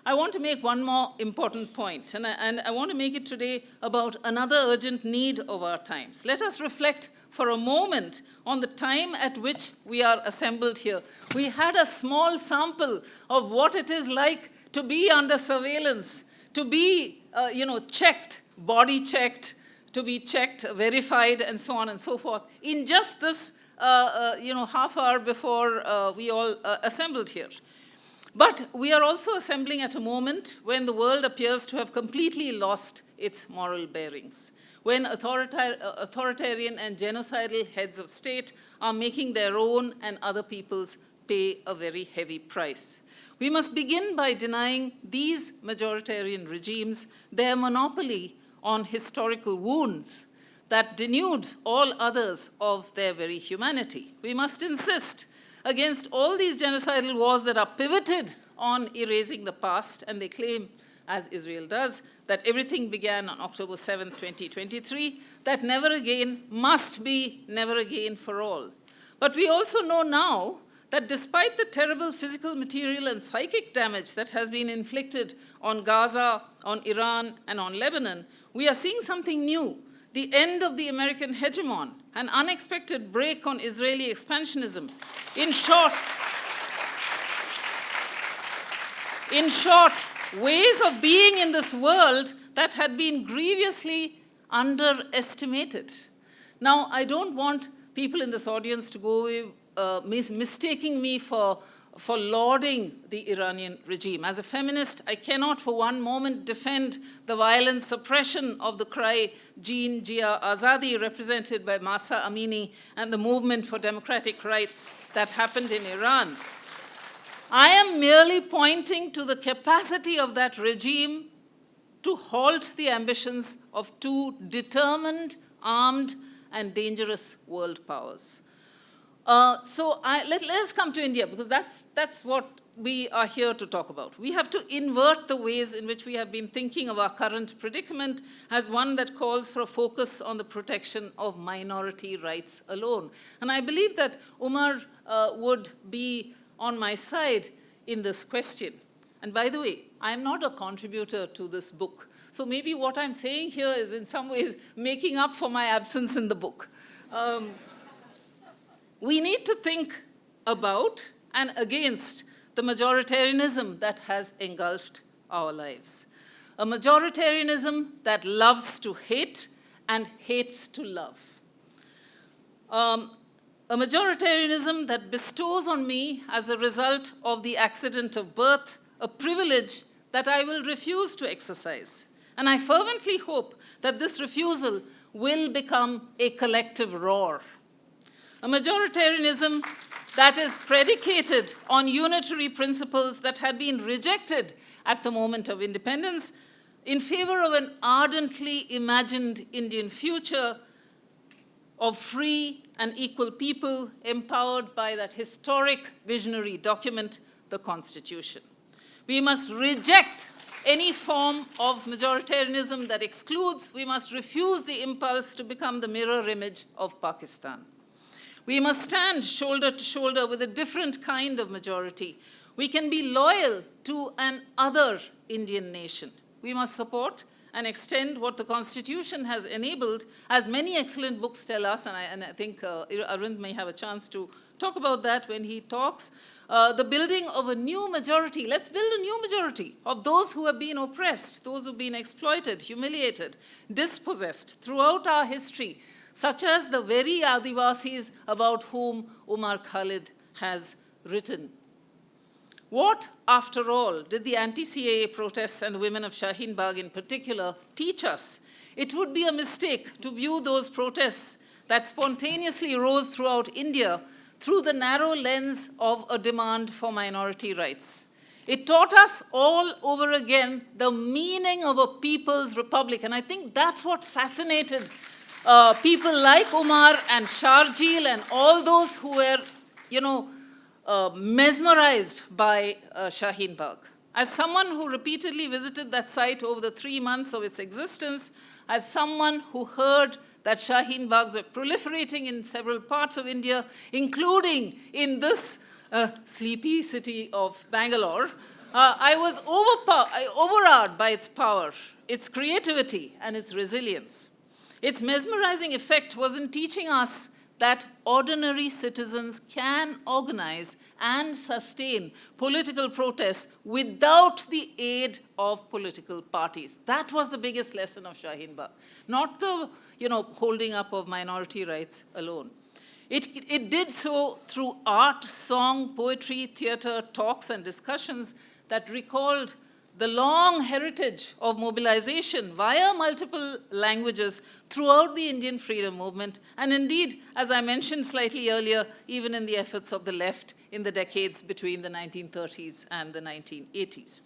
I want to make one more important point, and I want to make it today about another urgent need of our times. Let us reflect for a moment on the time at which we are assembled here. We had a small sample of what it is like to be under surveillance, to be checked, body checked, to be checked, verified, and so on and so forth, in just this half hour before we all assembled here. But we are also assembling at a moment when the world appears to have completely lost its moral bearings, when authoritarian and genocidal heads of state are making their own and other people's pay a very heavy price. We must begin by denying these majoritarian regimes their monopoly on historical wounds that denude all others of their very humanity. We must insist against all these genocidal wars that are pivoted on erasing the past, and they claim, as Israel does, that everything began on October 7, 2023, that never again must be never again for all. But we also know now that despite the terrible physical, material, and psychic damage that has been inflicted on Gaza, on Iran, and on Lebanon, we are seeing something new: the end of the American hegemon, an unexpected break on Israeli expansionism. In short, ways of being in this world that had been grievously underestimated. Now, I don't want people in this audience to go away mistaking me for lauding the Iranian regime. As a feminist, I cannot for one moment defend the violent suppression of the cry Jeen Jia Azadi, represented by Mahsa Amini, and the movement for democratic rights that happened in Iran. I am merely pointing to the capacity of that regime to halt the ambitions of two determined, armed, and dangerous world powers. Let us come to India, because that's what we are here to talk about. We have to invert the ways in which we have been thinking of our current predicament as one that calls for a focus on the protection of minority rights alone. And I believe that Umar would be on my side in this question. And by the way, I'm not a contributor to this book. So maybe what I'm saying here is in some ways making up for my absence in the book. We need to think about and against the majoritarianism that has engulfed our lives. A majoritarianism that loves to hate and hates to love. A majoritarianism that bestows on me, as a result of the accident of birth, a privilege that I will refuse to exercise. And I fervently hope that this refusal will become a collective roar. A majoritarianism that is predicated on unitary principles that had been rejected at the moment of independence in favor of an ardently imagined Indian future of free and equal people empowered by that historic visionary document, the Constitution. We must reject any form of majoritarianism that excludes. We must refuse the impulse to become the mirror image of Pakistan. We must stand shoulder to shoulder with a different kind of majority. We can be loyal to an other Indian nation. We must support and extend what the Constitution has enabled, as many excellent books tell us, and I think Arvind may have a chance to talk about that when he talks, the building of a new majority. Let's build a new majority of those who have been oppressed, those who have been exploited, humiliated, dispossessed throughout our history, such as the very Adivasis about whom Umar Khalid has written. What, after all, did the anti-CAA protests and the women of Shaheen Bagh in particular teach us? It would be a mistake to view those protests that spontaneously rose throughout India through the narrow lens of a demand for minority rights. It taught us all over again the meaning of a people's republic, and I think that's what fascinated people like Umar and Sharjeel and all those who were, mesmerized by Shaheen Bagh. As someone who repeatedly visited that site over the 3 months of its existence, as someone who heard that Shaheen Baghs were proliferating in several parts of India, including in this sleepy city of Bangalore, I was overawed by its power, its creativity, and its resilience. Its mesmerizing effect was in teaching us that ordinary citizens can organize and sustain political protests without the aid of political parties. That was the biggest lesson of Shaheen Bagh, not the holding up of minority rights alone. It did so through art, song, poetry, theater, talks, and discussions that recalled the long heritage of mobilization via multiple languages throughout the Indian freedom movement, and indeed, as I mentioned slightly earlier, even in the efforts of the left in the decades between the 1930s and the 1980s.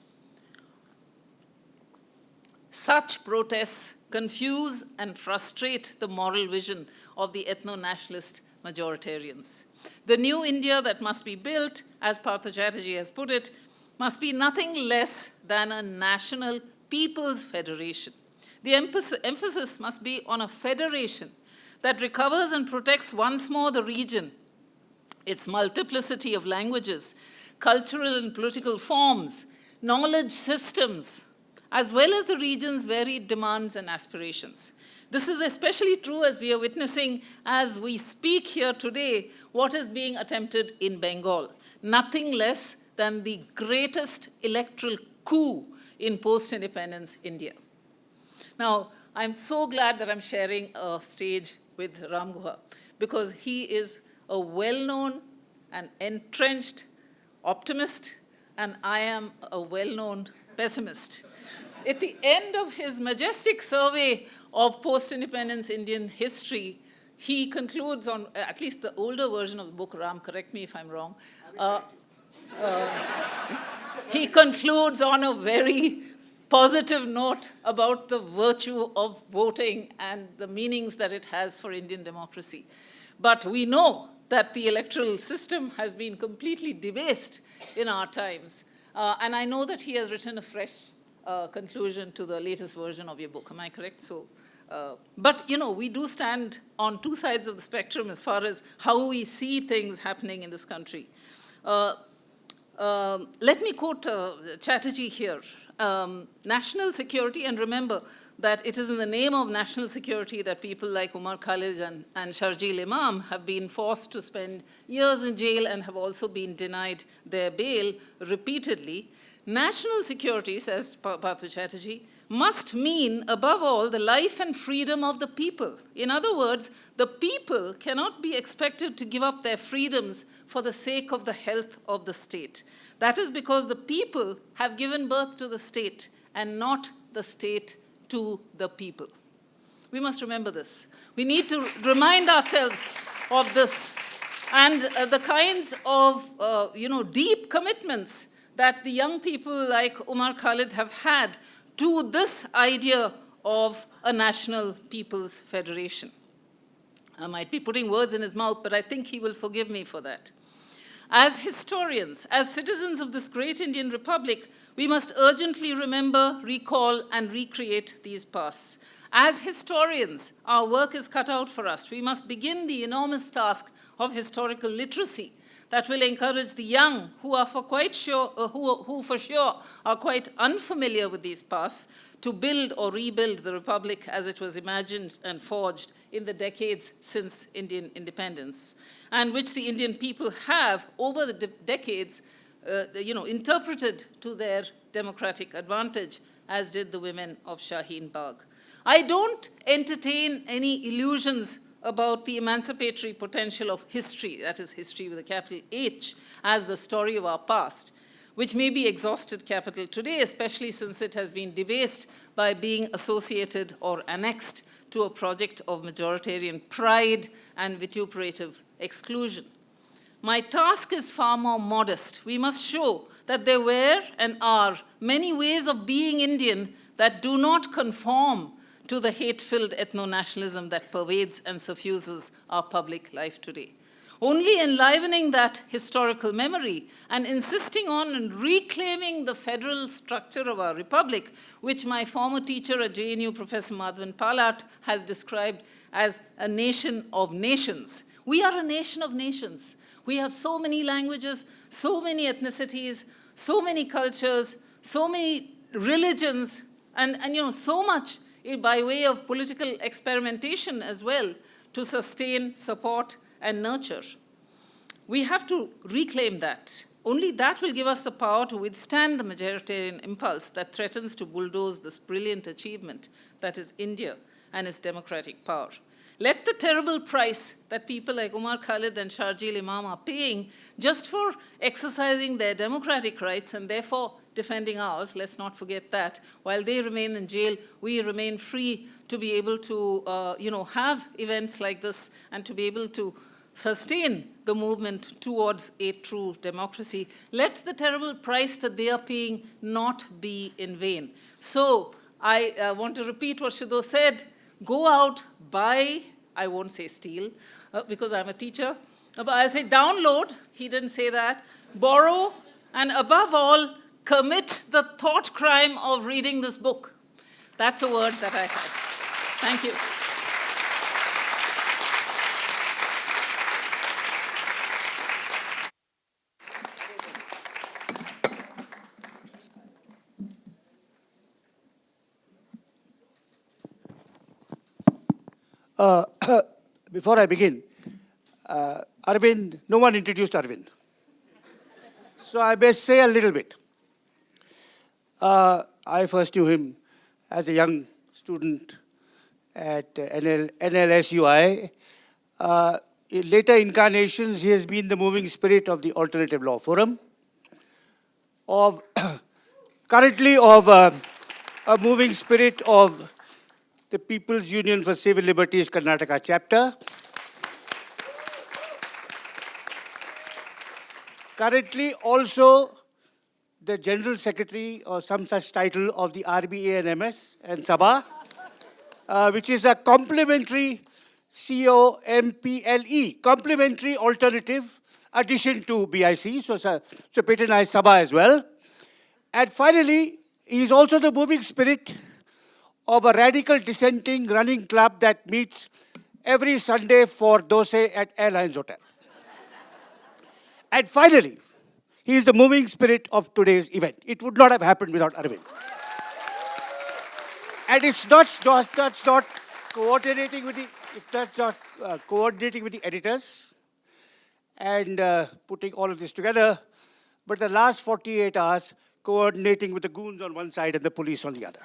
Such protests confuse and frustrate the moral vision of the ethno-nationalist majoritarians. The new India that must be built, as Partha Chatterjee has put it, must be nothing less than a national people's federation. The emphasis must be on a federation that recovers and protects once more the region, its multiplicity of languages, cultural and political forms, knowledge systems, as well as the region's varied demands and aspirations. This is especially true as we are witnessing, as we speak here today, what is being attempted in Bengal. Nothing less than the greatest electoral coup in post-independence India. Now, I'm so glad that I'm sharing a stage with Ram Guha, because he is a well-known and entrenched optimist, and I am a well-known pessimist. At the end of his majestic survey of post-independence Indian history, he concludes on, at least the older version of the book, Ram, correct me if I'm wrong, he concludes on a very positive note about the virtue of voting and the meanings that it has for Indian democracy. But we know that the electoral system has been completely debased in our times. And I know that he has written a fresh conclusion to the latest version of your book. Am I correct? So, but we do stand on two sides of the spectrum as far as how we see things happening in this country. Let me quote Chatterjee here. National security, and remember that it is in the name of national security that people like Umar, Khalid, and Sharjeel Imam have been forced to spend years in jail and have also been denied their bail repeatedly. National security, says Parthu Chatterjee, must mean, above all, the life and freedom of the people. In other words, the people cannot be expected to give up their freedoms for the sake of the health of the state. That is because the people have given birth to the state and not the state to the people. We must remember this. We need to remind ourselves of this and the kinds of deep commitments that the young people like Umar Khalid have had to this idea of a national people's federation. I might be putting words in his mouth, but I think he will forgive me for that. As historians, as citizens of this great Indian Republic, we must urgently remember, recall, and recreate these pasts. As historians, our work is cut out for us. We must begin the enormous task of historical literacy that will encourage the young who are for sure are quite unfamiliar with these pasts to build or rebuild the republic as it was imagined and forged in the decades since Indian independence, and which the Indian people have over the decades interpreted to their democratic advantage, as did the women of Shaheen Bagh. I don't entertain any illusions about the emancipatory potential of history, that is history with a capital H, as the story of our past, which may be exhausted capital today, especially since it has been debased by being associated or annexed to a project of majoritarian pride and vituperative exclusion. My task is far more modest. We must show that there were and are many ways of being Indian that do not conform to the hate-filled ethno-nationalism that pervades and suffuses our public life today. Only enlivening that historical memory and insisting on and reclaiming the federal structure of our republic, which my former teacher at JNU, Professor Madhavan Palat, has described as a nation of nations. We are a nation of nations. We have so many languages, so many ethnicities, so many cultures, so many religions, and so much by way of political experimentation as well to sustain, support, and nurture. We have to reclaim that. Only that will give us the power to withstand the majoritarian impulse that threatens to bulldoze this brilliant achievement that is India and its democratic power. Let the terrible price that people like Umar Khalid and Sharjeel Imam are paying just for exercising their democratic rights and therefore defending ours, let's not forget that, while they remain in jail, we remain free to be able to have events like this and to be able to sustain the movement towards a true democracy. Let the terrible price that they are paying not be in vain. So I want to repeat what Shidho said. Go out, buy, I won't say steal, because I'm a teacher, but I'll say download, he didn't say that, borrow, and above all, commit the thought crime of reading this book. That's a word that I had. Thank you. Before I begin, Arvind, no one introduced Arvind. So I best say a little bit. I first knew him as a young student at NLSUI. In later incarnations, he has been the moving spirit of the Alternative Law Forum, currently of a moving spirit of the People's Union for Civil Liberties Karnataka chapter. Currently also the General Secretary or some such title of the RBA and MS and Sabha, which is a complementary COMPLE, complementary alternative addition to BIC, so patronize Sabha as well. And finally, he is also the moving spirit of a radical dissenting running club that meets every Sunday for dosa at Airlines Hotel. And finally, He is the moving spirit of today's event. It would not have happened without Arvind. And it's not coordinating with the, it's not coordinating with the editors and putting all of this together, but the last 48 hours coordinating with the goons on one side and the police on the other.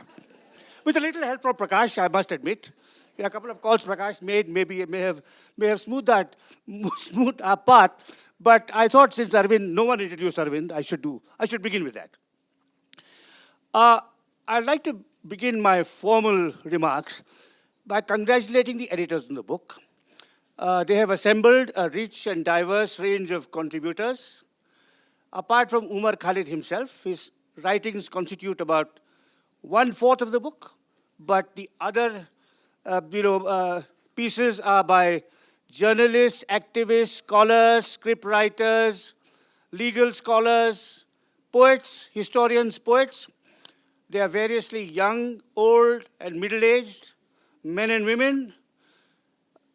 With a little help from Prakash, I must admit. A couple of calls Prakash made may have smoothed our path. But I thought since Arvind, no one introduced Arvind, I should begin with that. I'd like to begin my formal remarks by congratulating the editors on the book. They have assembled a rich and diverse range of contributors. Apart from Umar Khalid himself, his writings constitute about 1/4 of the book, but the other pieces are by journalists, activists, scholars, script writers, legal scholars, poets, historians, poets. They are variously young, old, and middle-aged, men and women,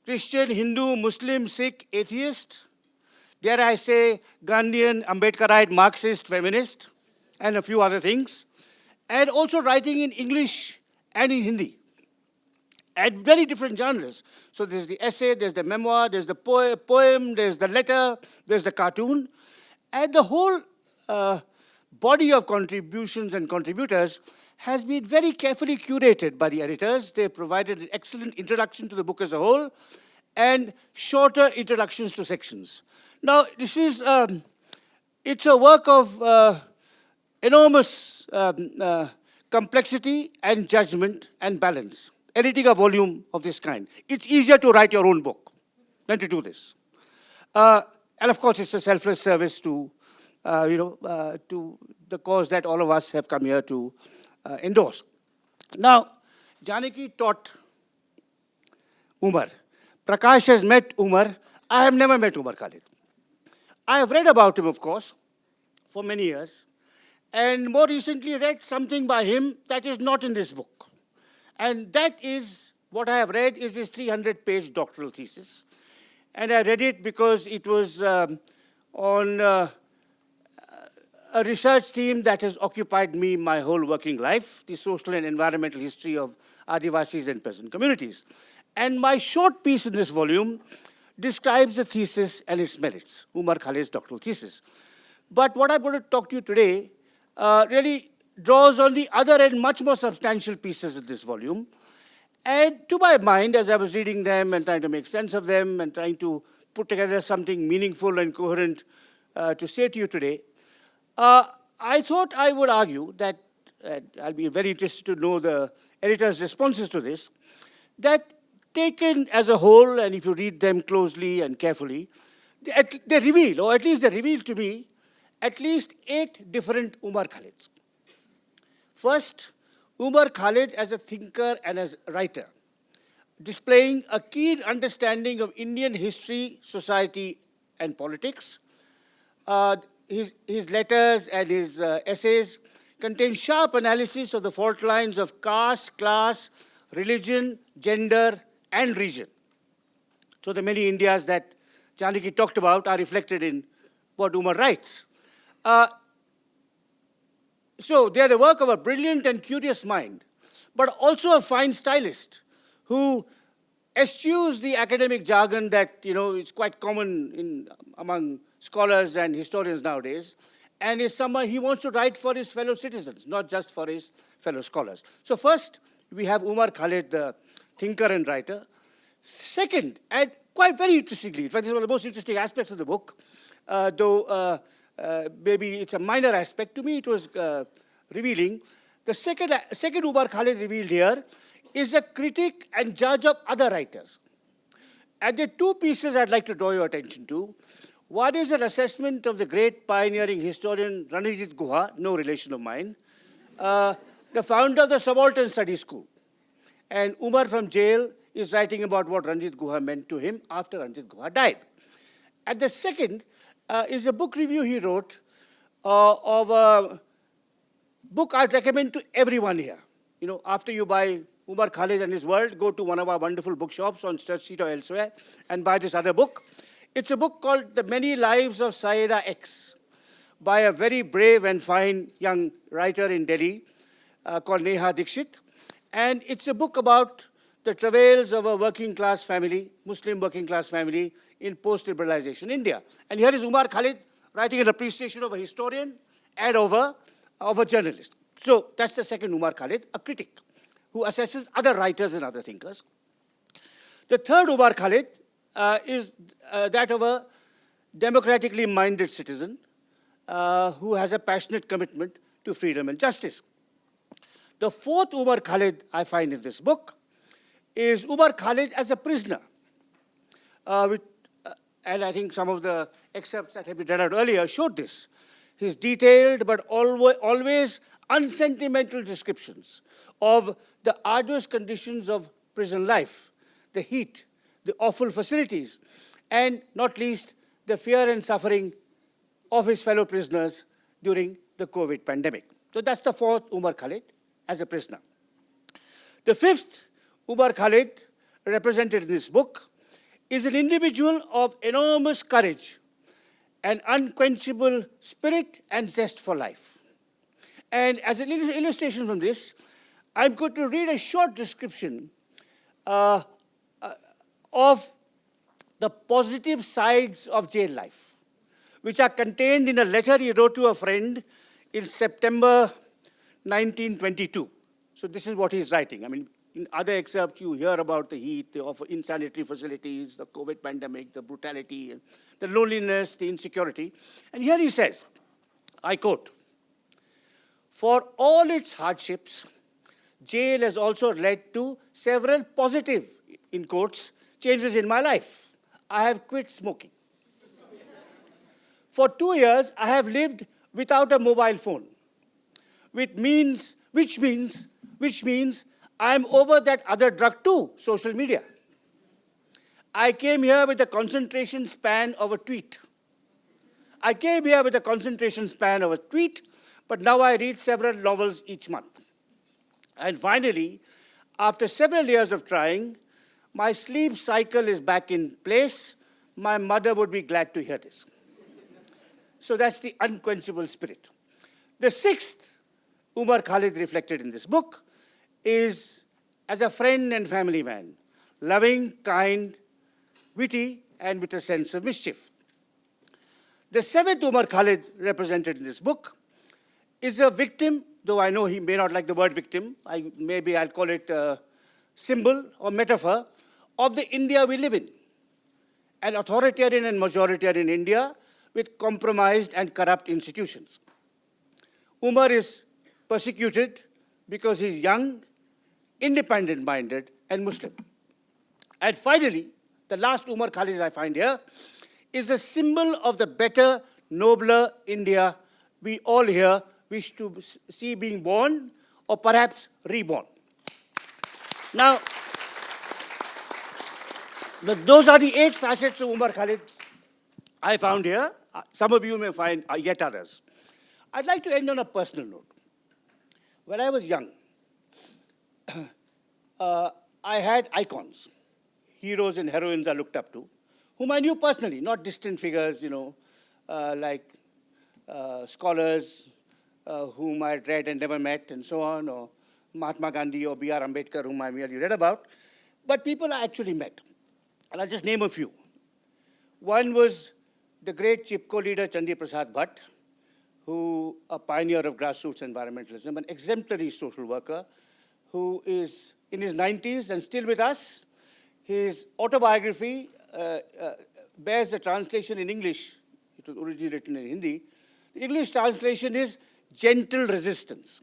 Christian, Hindu, Muslim, Sikh, atheist, dare I say, Gandhian, Ambedkarite, Marxist, feminist, and a few other things, and also writing in English and in Hindi, at very different genres. So there's the essay, there's the memoir, there's the poem, there's the letter, there's the cartoon, and the whole body of contributions and contributors has been very carefully curated by the editors. They've provided an excellent introduction to the book as a whole and shorter introductions to sections. Now, this is, it's a work of enormous complexity and judgment and balance. Editing a volume of this kind. It's easier to write your own book than to do this. And of course, it's a selfless service to, to the cause that all of us have come here to endorse. Now, Janaki taught Umar. Prakash has met Umar. I have never met Umar Khalid. I have read about him, of course, for many years, and more recently read something by him that is not in this book. And that is, what I have read is his 300-page doctoral thesis. And I read it because it was on a research theme that has occupied me my whole working life, the social and environmental history of Adivasis and peasant communities. And my short piece in this volume describes the thesis and its merits, Umar Khalid's doctoral thesis. But what I'm going to talk to you today really draws on the other and much more substantial pieces of this volume. And to my mind, as I was reading them and trying to make sense of them and trying to put together something meaningful and coherent to say to you today, I thought I would argue that, I'll be very interested to know the editor's responses to this, that taken as a whole, and if you read them closely and carefully, they reveal, or at least they reveal to me, at least 8 different Umar Khalids. First, Umar Khalid as a thinker and as a writer, displaying a keen understanding of Indian history, society, and politics. His letters and his essays contain sharp analysis of the fault lines of caste, class, religion, gender, and region. So the many Indias that Janaki talked about are reflected in what Umar writes. So they are the work of a brilliant and curious mind, but also a fine stylist who eschews the academic jargon that is quite common among scholars and historians nowadays, and is someone he wants to write for his fellow citizens, not just for his fellow scholars. So first, we have Umar Khalid, the thinker and writer. Second, and quite very interestingly, in fact, this is one of the most interesting aspects of the book, though maybe it's a minor aspect. To me, it was revealing. The second Umar Khalid revealed here is a critic and judge of other writers. And there are 2 pieces I'd like to draw your attention to. One is an assessment of the great pioneering historian Ranjit Guha, no relation of mine, the founder of the Subaltern Studies School. And Umar from jail is writing about what Ranjit Guha meant to him after Ranjit Guha died. And the second is a book review he wrote of a book I'd recommend to everyone here. After you buy Umar Khalid and His World, go to one of our wonderful bookshops on Church Street or elsewhere and buy this other book. It's a book called The Many Lives of Sayyida X, by a very brave and fine young writer in Delhi called Neha Dixit. And it's a book about the travails of a working class family, Muslim working class family in post-liberalization India. And here is Umar Khalid writing an appreciation of a historian and of a journalist. So that's the second Umar Khalid, a critic who assesses other writers and other thinkers. The third Umar Khalid is that of a democratically minded citizen who has a passionate commitment to freedom and justice. The fourth Umar Khalid I find in this book is Umar Khalid as a prisoner. And I think some of the excerpts that have been read out earlier showed this. His detailed but always unsentimental descriptions of the arduous conditions of prison life, the heat, the awful facilities, and not least the fear and suffering of his fellow prisoners during the COVID pandemic. So that's the fourth Umar Khalid as a prisoner. The fifth Umar Khalid, represented in this book, is an individual of enormous courage, an unquenchable spirit and zest for life. And as an illustration from this, I'm going to read a short description of the positive sides of jail life, which are contained in a letter he wrote to a friend in September 1922. So this is what he's writing. I mean, in other excerpts, you hear about the heat, the insanitary facilities, the COVID pandemic, the brutality, the loneliness, the insecurity. And here he says, I quote, "For all its hardships, jail has also led to several positive, in quotes, changes in my life. I have quit smoking. For 2 years, I have lived without a mobile phone, which means I'm over that other drug too, social media. I came here with a concentration span of a tweet. But now I read several novels each month. And finally, after several years of trying, my sleep cycle is back in place. My mother would be glad to hear this." So that's the unquenchable spirit. The sixth Umar Khalid reflected in this book is as a friend and family man, loving, kind, witty, and with a sense of mischief. The seventh Umar Khalid represented in this book is a victim, though I know he may not like the word victim, maybe I'll call it a symbol or metaphor of the India we live in, an authoritarian and majoritarian India with compromised and corrupt institutions. Umar is persecuted because he's young, independent-minded, and Muslim. And finally, the last Umar Khalid I find here is a symbol of the better, nobler India we all here wish to see being born or perhaps reborn. Now, those are the 8 facets of Umar Khalid I found here. Some of you may find yet others. I'd like to end on a personal note. When I was young, I had icons, heroes and heroines I looked up to, whom I knew personally, not distant figures, like scholars whom I had read and never met and so on, or Mahatma Gandhi or B.R. Ambedkar, whom I merely read about, but people I actually met. And I'll just name a few. One was the great Chipko leader Chandi Prasad Bhatt, who a pioneer of grassroots environmentalism, an exemplary social worker, who is in his 90s and still with us. His autobiography bears the translation in English. It was originally written in Hindi. The English translation is Gentle Resistance,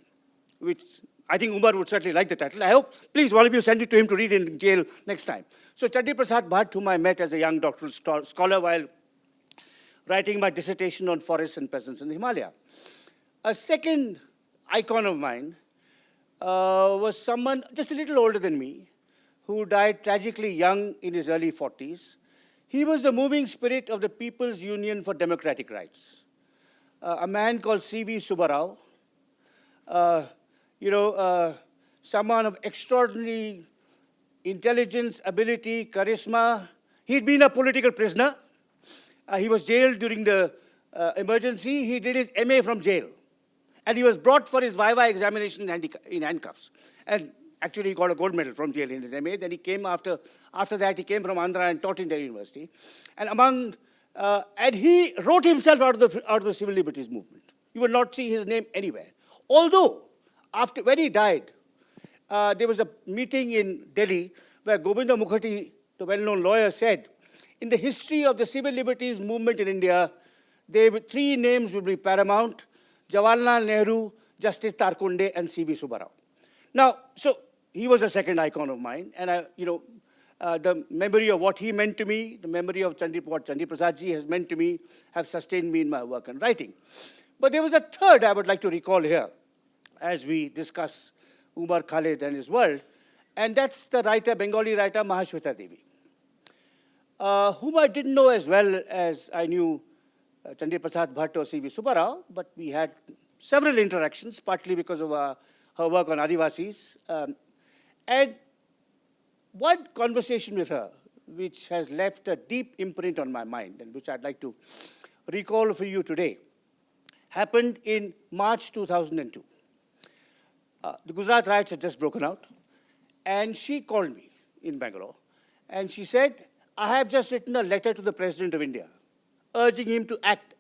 which I think Umar would certainly like the title. I hope, please, one of you send it to him to read in jail next time. So Chandi Prasad Bhatt, whom I met as a young doctoral scholar while writing my dissertation on forests and peasants in the Himalaya. A second icon of mine was someone just a little older than me, who died tragically young in his early 40s. He was the moving spirit of the People's Union for Democratic Rights, a man called C.V. Subbarao, someone of extraordinary intelligence, ability, charisma. He'd been a political prisoner. He was jailed during the emergency, he did his MA from jail. And he was brought for his Viva examination in handcuffs. And actually, he got a gold medal from jail in his MA. Then he came after that, he came from Andhra and taught in Delhi University. And and he wrote himself out of the civil liberties movement. You will not see his name anywhere. Although, when he died, there was a meeting in Delhi where Govinda Mukherjee, the well-known lawyer, said, in the history of the civil liberties movement in India, three names will be paramount: Jawaharlal Nehru, Justice Tarkunde, and C.V. Subbarao. Now, so he was a second icon of mine, and the memory of what he meant to me, the memory of what Chandi Prasad ji has meant to me, have sustained me in my work and writing. But there was a third I would like to recall here as we discuss Umar, Khalid, and his world, and that's the Bengali writer Mahashweta Devi, whom I didn't know as well as I knew Chandi Prasad Bhatt or C.V. Subbarao, but we had several interactions, partly because of her work on Adivasis. And one conversation with her, which has left a deep imprint on my mind, and which I'd like to recall for you today, happened in March 2002. The Gujarat riots had just broken out, and she called me in Bangalore, and she said, I have just written a letter to the President of India, urging him to act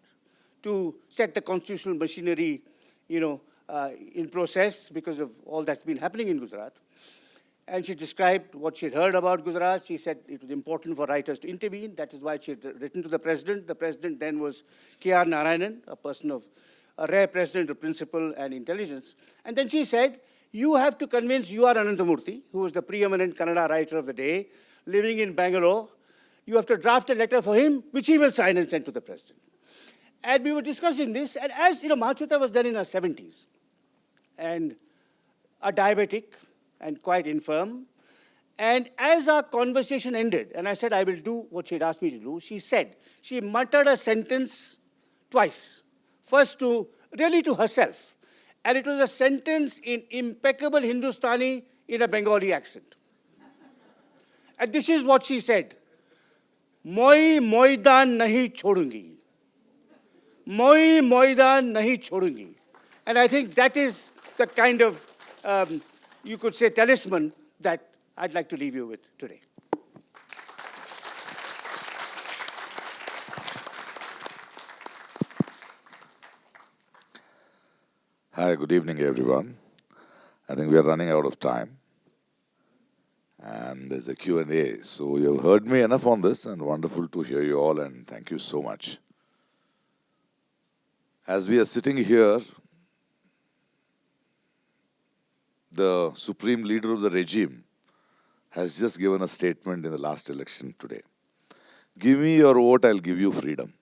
to set the constitutional machinery, in process because of all that's been happening in Gujarat. And she described what she had heard about Gujarat. She said it was important for writers to intervene. That is why she had written to the President. The President then was K.R. Narayanan, a rare president of principle and intelligence. And then she said, you have to convince U.R. Ananthamurthy, who was the preeminent Kannada writer of the day, living in Bangalore. You have to draft a letter for him, which he will sign and send to the President. And we were discussing this, and as Mahashweta was then in her 70s, and a diabetic, and quite infirm. And as our conversation ended, and I said I will do what she had asked me to do, she muttered a sentence twice. First really to herself. And it was a sentence in impeccable Hindustani in a Bengali accent. And this is what she said. Moi moidan nahi chodungi. Moi moidan nahi chodungi. And I think that is the kind of, you could say, talisman that I'd like to leave you with today. Hi, good evening, everyone. I think we are running out of time. And there's a Q&A. So you've heard me enough on this, and wonderful to hear you all, and thank you so much. As we are sitting here, the supreme leader of the regime has just given a statement in the last election today. Give me your vote, I'll give you freedom.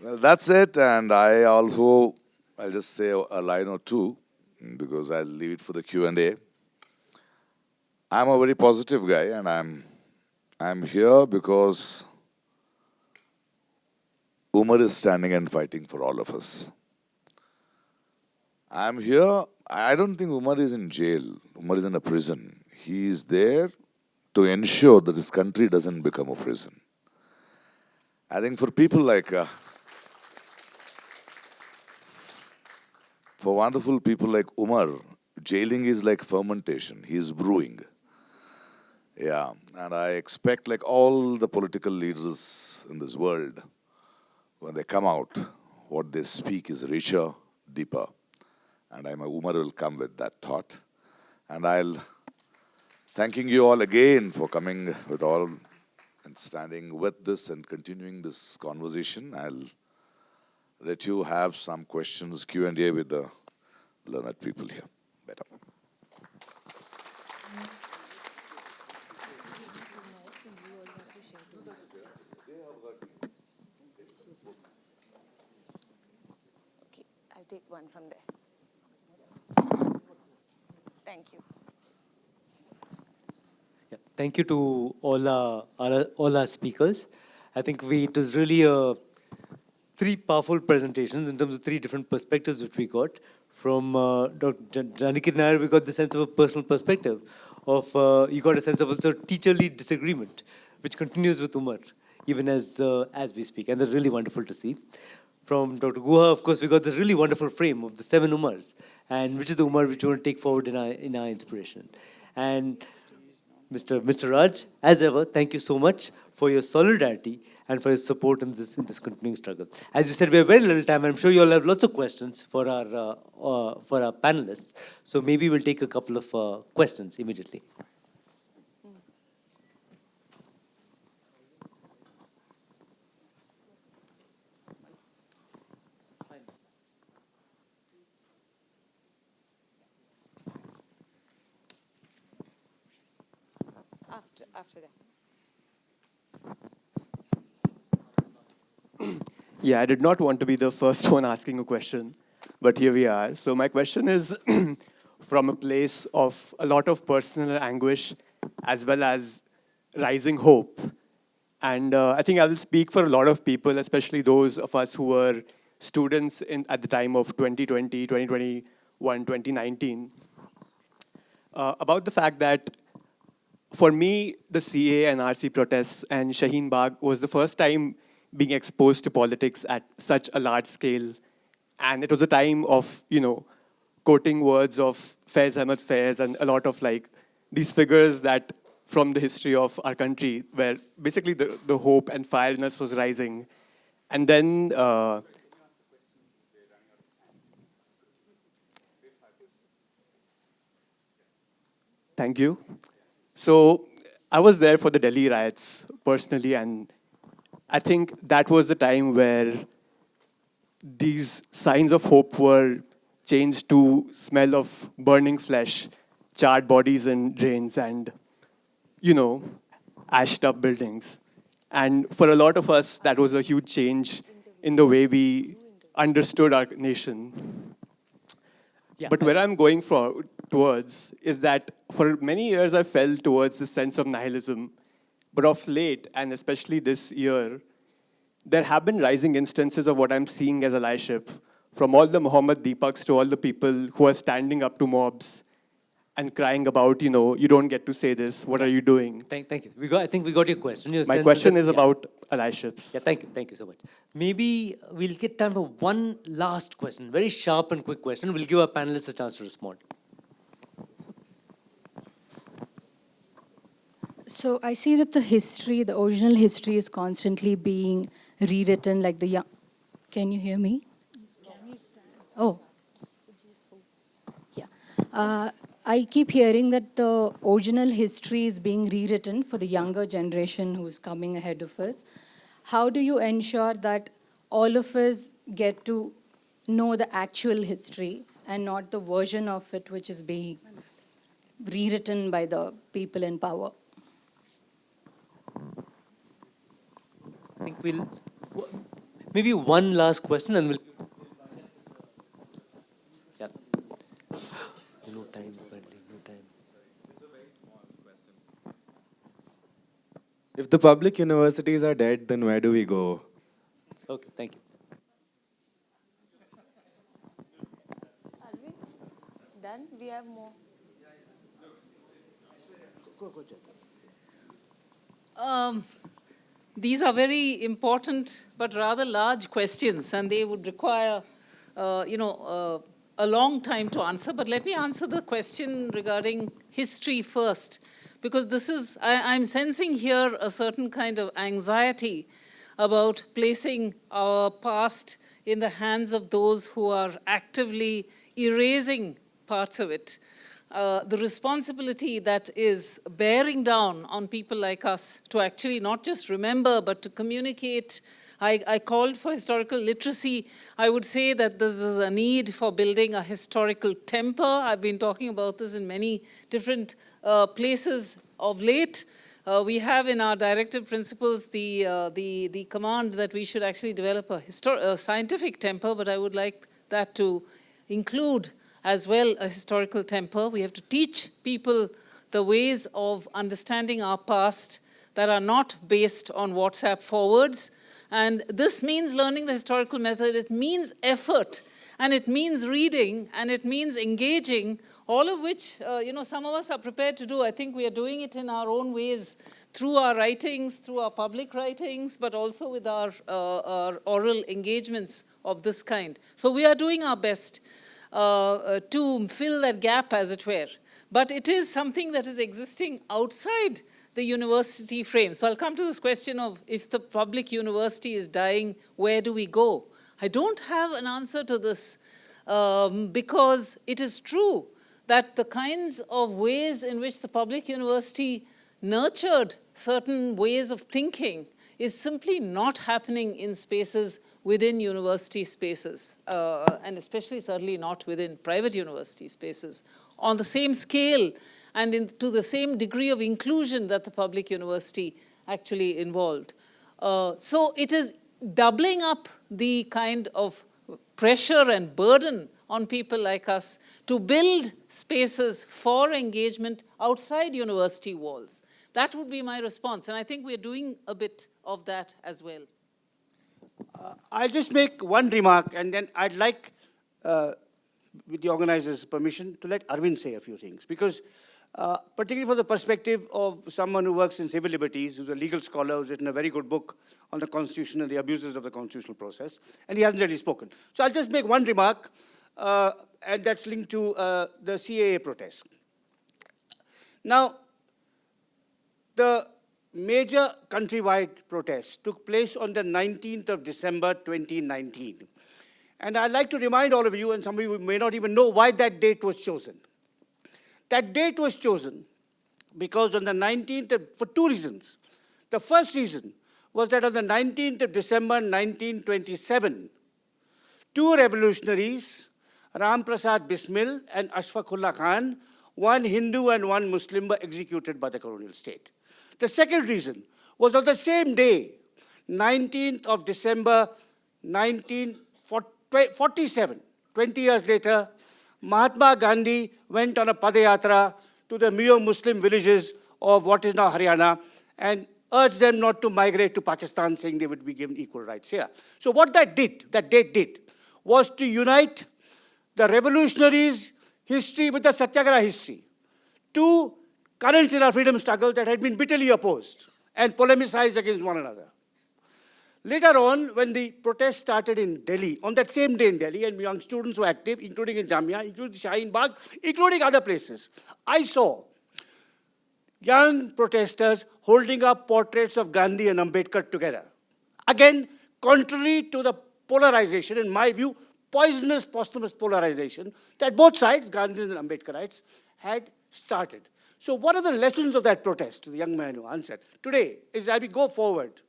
Well, that's it, and I'll just say a line or two, because I'll leave it for the Q&A. I'm a very positive guy, and I'm here because Umar is standing and fighting for all of us. I'm here, I don't think Umar is in jail. Umar is in a prison. He is there to ensure that this country doesn't become a prison. I think for people like, for wonderful people like Umar, jailing is like fermentation. He's brewing. Yeah, and I expect like all the political leaders in this world, when they come out, what they speak is richer, deeper. And Umar will come with that thought. And I'll thanking you all again for coming with all and standing with this and continuing this conversation. I'll let you have some questions, Q&A with the learned people here. Better. Okay, I'll take one from there. Thank you. Yeah, thank you to all our speakers. I think it was really three powerful presentations in terms of three different perspectives which we got. From Dr. Janikit Nair, we got the sense of a personal perspective of, you got a sense of also teacherly disagreement, which continues with Umar, even as we speak. And that's really wonderful to see. From Dr. Guha, of course, we got this really wonderful frame of the 7 Umars, and which is the Umar which we want to take forward in our inspiration. And Mr. Raj, as ever, thank you so much for your solidarity and for your support in this continuing struggle. As you said, we have very little time, and I'm sure you all have lots of questions for our panelists. So maybe we'll take a couple of questions immediately. After that. Yeah, I did not want to be the first one asking a question, but here we are. So my question is from a place of a lot of personal anguish as well as rising hope. And I think I will speak for a lot of people, especially those of us who were students at the time of 2020, 2021, 2019, about the fact that for me, the CA and RC protests and Shaheen Bagh was the first time being exposed to politics at such a large scale. And it was a time of, quoting words of Faiz Ahmed Faiz and a lot of these figures that from the history of our country where basically the hope and fireness was rising. And then thank you. So I was there for the Delhi riots personally, and I think that was the time where these signs of hope were changed to smell of burning flesh, charred bodies in drains, and, ashed up buildings. And for a lot of us, that was a huge change in the way we understood our nation. Yeah, But where I'm going towards is that for many years I felt towards this sense of nihilism. But of late, and especially this year, there have been rising instances of what I'm seeing as allyship, from all the Muhammad Deepaks to all the people who are standing up to mobs and crying about, you don't get to say this, what are you doing? Thank you. I think we got your question. Your My sense question is yeah. about allyships. Yeah, thank you so much. Maybe we'll get time for one last question, very sharp and quick question. We'll give our panelists a chance to respond. So I see that the original history is constantly being rewritten like the young. Can you hear me? Oh. Yeah. I keep hearing that the original history is being rewritten for the younger generation who's coming ahead of us. How do you ensure that all of us get to know the actual history and not the version of it which is being rewritten by the people in power? I think maybe one last question and we'll. Yeah. No time, apparently, no time. If the public universities are dead, then where do we go? Okay, thank you. Are we done? We have more. These are very important but rather large questions, and they would require, a long time to answer. But let me answer the question regarding history first, because I'm sensing here a certain kind of anxiety about placing our past in the hands of those who are actively erasing parts of it. The responsibility that is bearing down on people like us to actually not just remember, but to communicate. I called for historical literacy. I would say that this is a need for building a historical temper. I've been talking about this in many different places of late. We have in our directive principles the command that we should actually develop a scientific temper, but I would like that to include as well a historical temper. We have to teach people the ways of understanding our past that are not based on WhatsApp forwards. And this means learning the historical method. It means effort. And it means reading, and it means engaging, all of which, some of us are prepared to do. I think we are doing it in our own ways, through our writings, through our public writings, but also with our oral engagements of this kind. So we are doing our best to fill that gap, as it were. But it is something that is existing outside the university frame. So I'll come to this question of, if the public university is dying, where do we go? I don't have an answer to this, because it is true that the kinds of ways in which the public university nurtured certain ways of thinking is simply not happening in spaces within university spaces, and especially certainly not within private university spaces, on the same scale and to the same degree of inclusion that the public university actually involved. So it is doubling up the kind of pressure and burden on people like us to build spaces for engagement outside university walls. That would be my response, and I think we're doing a bit of that as well. I'll just make one remark, and then I'd like, with the organizer's permission, to let Arvind say a few things. Because particularly from the perspective of someone who works in civil liberties, who's a legal scholar, who's written a very good book on the Constitution and the abuses of the constitutional process, and he hasn't really spoken. So I'll just make one remark, and that's linked to the CAA protest. Now, the major countrywide protest took place on the 19th of December 2019. And I'd like to remind all of you, and some of you may not even know why that date was chosen. That date was chosen because on the 19th, for two reasons. The first reason was that on the 19th of December 1927, two revolutionaries, Ram Prasad Bismil and Ashfaqullah Khan, one Hindu and one Muslim, were executed by the colonial state. The second reason was on the same day, 19th of December 1947, 20 years later, Mahatma Gandhi went on a padayatra to the Muslim villages of what is now Haryana and urged them not to migrate to Pakistan, saying they would be given equal rights here. So what that date did, was to unite the revolutionaries' history with the Satyagraha history. Two currents in our freedom struggle that had been bitterly opposed and polemicized against one another. Later on, when the protest started in Delhi, on that same day in Delhi, and young students were active, including in Jamia, including Shaheen Bagh, including other places, I saw young protesters holding up portraits of Gandhi and Ambedkar together. Again, contrary to the polarization, in my view, poisonous, posthumous polarization that both sides, Gandhi and Ambedkarites, had started. So what are the lessons of that protest, the young man who answered? Today, as we go forward,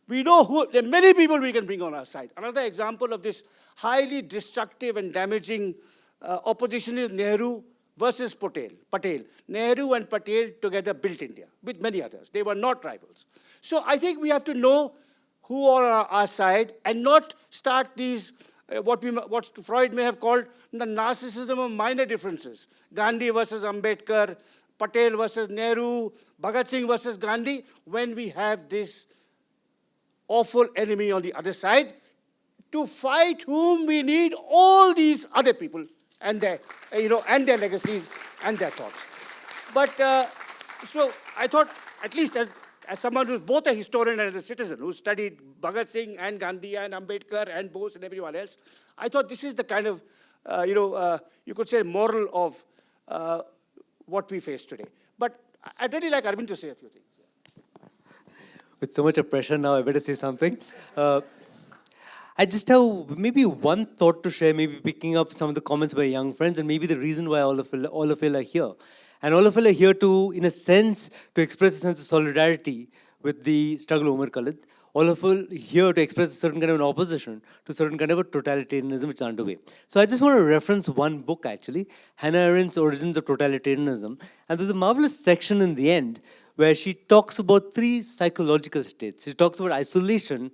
we know there are many people we can bring on our side. Another example of this highly destructive and damaging opposition is Nehru versus Patel. Nehru and Patel together built India, with many others. They were not rivals. So I think we have to know who are on our side and not start these, what Freud may have called the narcissism of minor differences. Gandhi versus Ambedkar, Patel versus Nehru, Bhagat Singh versus Gandhi, when we have this awful enemy on the other side, to fight whom we need all these other people and their, and their legacies and their thoughts. But so I thought, at least as someone who's both a historian and as a citizen, who studied Bhagat Singh and Gandhi and Ambedkar and Bose and everyone else, I thought this is the kind of, you could say, moral of what we face today. But I'd really like Arvind to say a few things. With so much of pressure now, I better say something. I just have maybe one thought to share, maybe picking up some of the comments by young friends, and maybe the reason why all of you are here. And all of you are here to, in a sense, to express a sense of solidarity with the struggle of Umar Khalid. All of you are here to express a certain kind of an opposition to a certain kind of a totalitarianism which is underway. So I just want to reference one book, actually, Hannah Arendt's Origins of Totalitarianism. And there's a marvelous section in the end where she talks about three psychological states. She talks about isolation,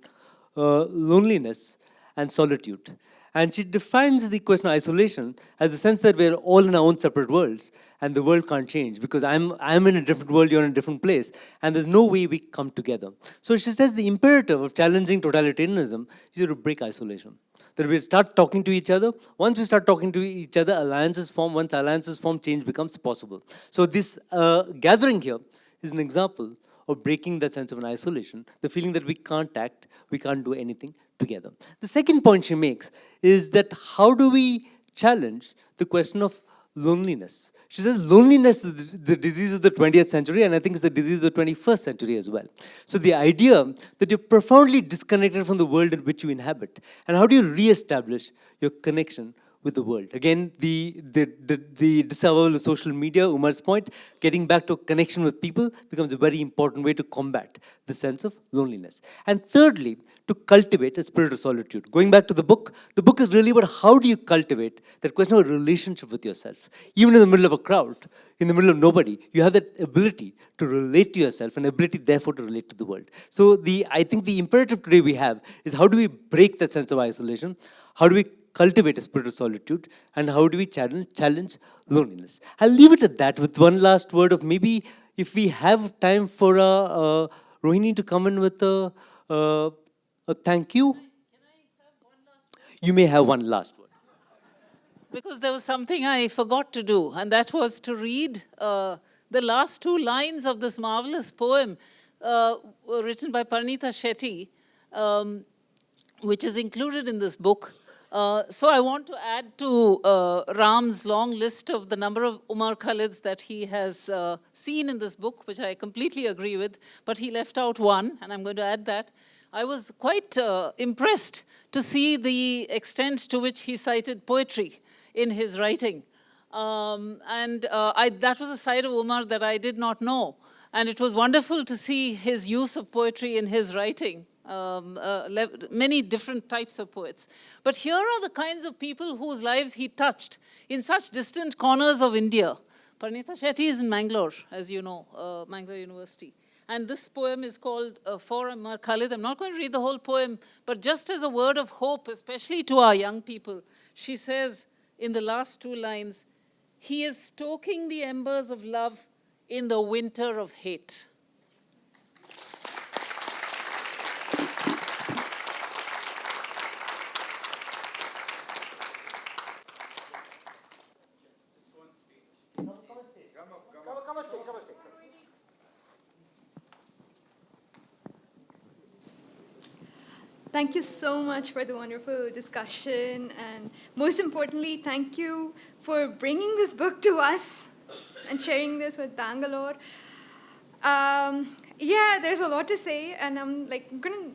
loneliness, and solitude. And she defines the question of isolation as the sense that we're all in our own separate worlds, and the world can't change because I'm in a different world, you're in a different place, and there's no way we come together. So she says the imperative of challenging totalitarianism is to break isolation. that we start talking to each other. Once we start talking to each other, alliances form. Once alliances form, change becomes possible. So this gathering here is an example of breaking that sense of an isolation, the feeling that we can't act, we can't do anything together. The second point she makes is that how do we challenge the question of loneliness? She says loneliness is the disease of the 20th century, and I think it's the disease of the 21st century as well. So the idea that you're profoundly disconnected from the world in which you inhabit, and how do you re-establish your connection with the world? Again, the disavowal of social media, Umar's point, getting back to connection with people becomes a very important way to combat the sense of loneliness. And thirdly, to cultivate a spirit of solitude. Going back to the book is really about how do you cultivate that question of relationship with yourself. Even in the middle of a crowd, in the middle of nobody, you have that ability to relate to yourself and ability therefore to relate to the world. So I think the imperative today we have is how do we break that sense of isolation? How do we cultivate a spirit of solitude, and how do we challenge loneliness? I'll leave it at that with one last word of maybe if we have time for Rohini to come in with a thank you. You may have one last word. Because there was something I forgot to do, and that was to read the last two lines of this marvelous poem written by Parnita Shetty, which is included in this book. So I want to add to Ram's long list of the number of Umar Khalids that he has seen in this book, which I completely agree with, but he left out one, and I'm going to add that. I was quite impressed to see the extent to which he cited poetry in his writing. That was a side of Umar that I did not know. And it was wonderful to see his use of poetry in his writing. Many different types of poets. But here are the kinds of people whose lives he touched in such distant corners of India. Parnita Shetty is in Mangalore, as you know, Mangalore University. And this poem is called For Umar Khalid. I'm not going to read the whole poem, but just as a word of hope, especially to our young people, she says in the last two lines, he is stoking the embers of love in the winter of hate. Thank you so much for the wonderful discussion, and most importantly, thank you for bringing this book to us and sharing this with Bangalore. Yeah, there's a lot to say, and I'm going to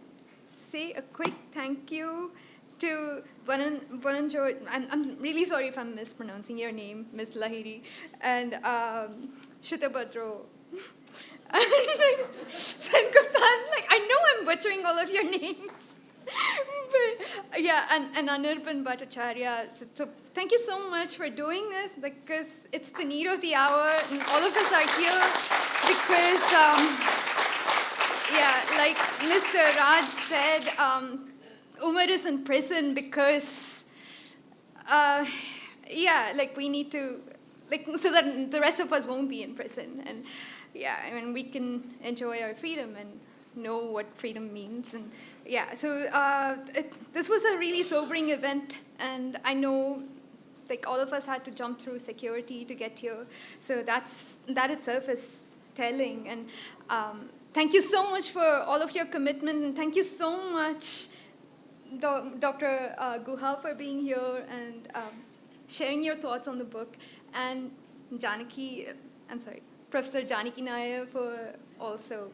say a quick thank you to Bananjo. I'm really sorry if I'm mispronouncing your name, Miss Lahiri, and Shutabadro. Senkuptan, I know I'm butchering all of your names. But yeah, and Anirban Bhattacharya. So thank you so much for doing this, because it's the need of the hour, and all of us are here because, yeah, like Mr. Raj said, Umar is in prison because, yeah, we need to, so that the rest of us won't be in prison. And yeah, I mean, we can enjoy our freedom and know what freedom means. And yeah, so this was a really sobering event, and I know all of us had to jump through security to get here. So that itself is telling. And thank you so much for all of your commitment, and thank you so much, Dr. Guha, for being here and sharing your thoughts on the book, and Professor Janaki Nair, for also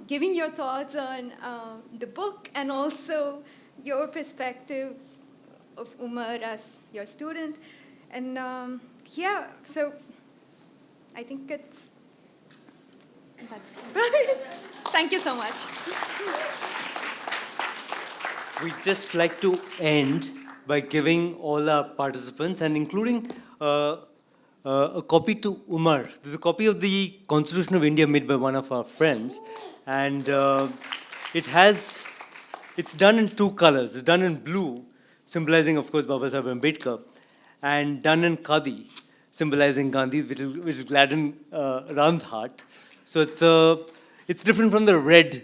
giving your thoughts on the book, and also your perspective of Umar as your student. And yeah, so I think that's thank you so much. We'd just like to end by giving all our participants, and including a copy to Umar. There's a copy of the Constitution of India made by one of our friends, and it's done in two colors. It's done in blue, symbolizing, of course, Baba Saheb Ambedkar, and done in khadi, symbolizing Gandhi, which will gladden Ram's heart. So it's different from the red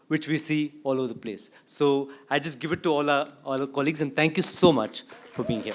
which we see all over the place. So I just give it to all our colleagues, and thank you so much for being here.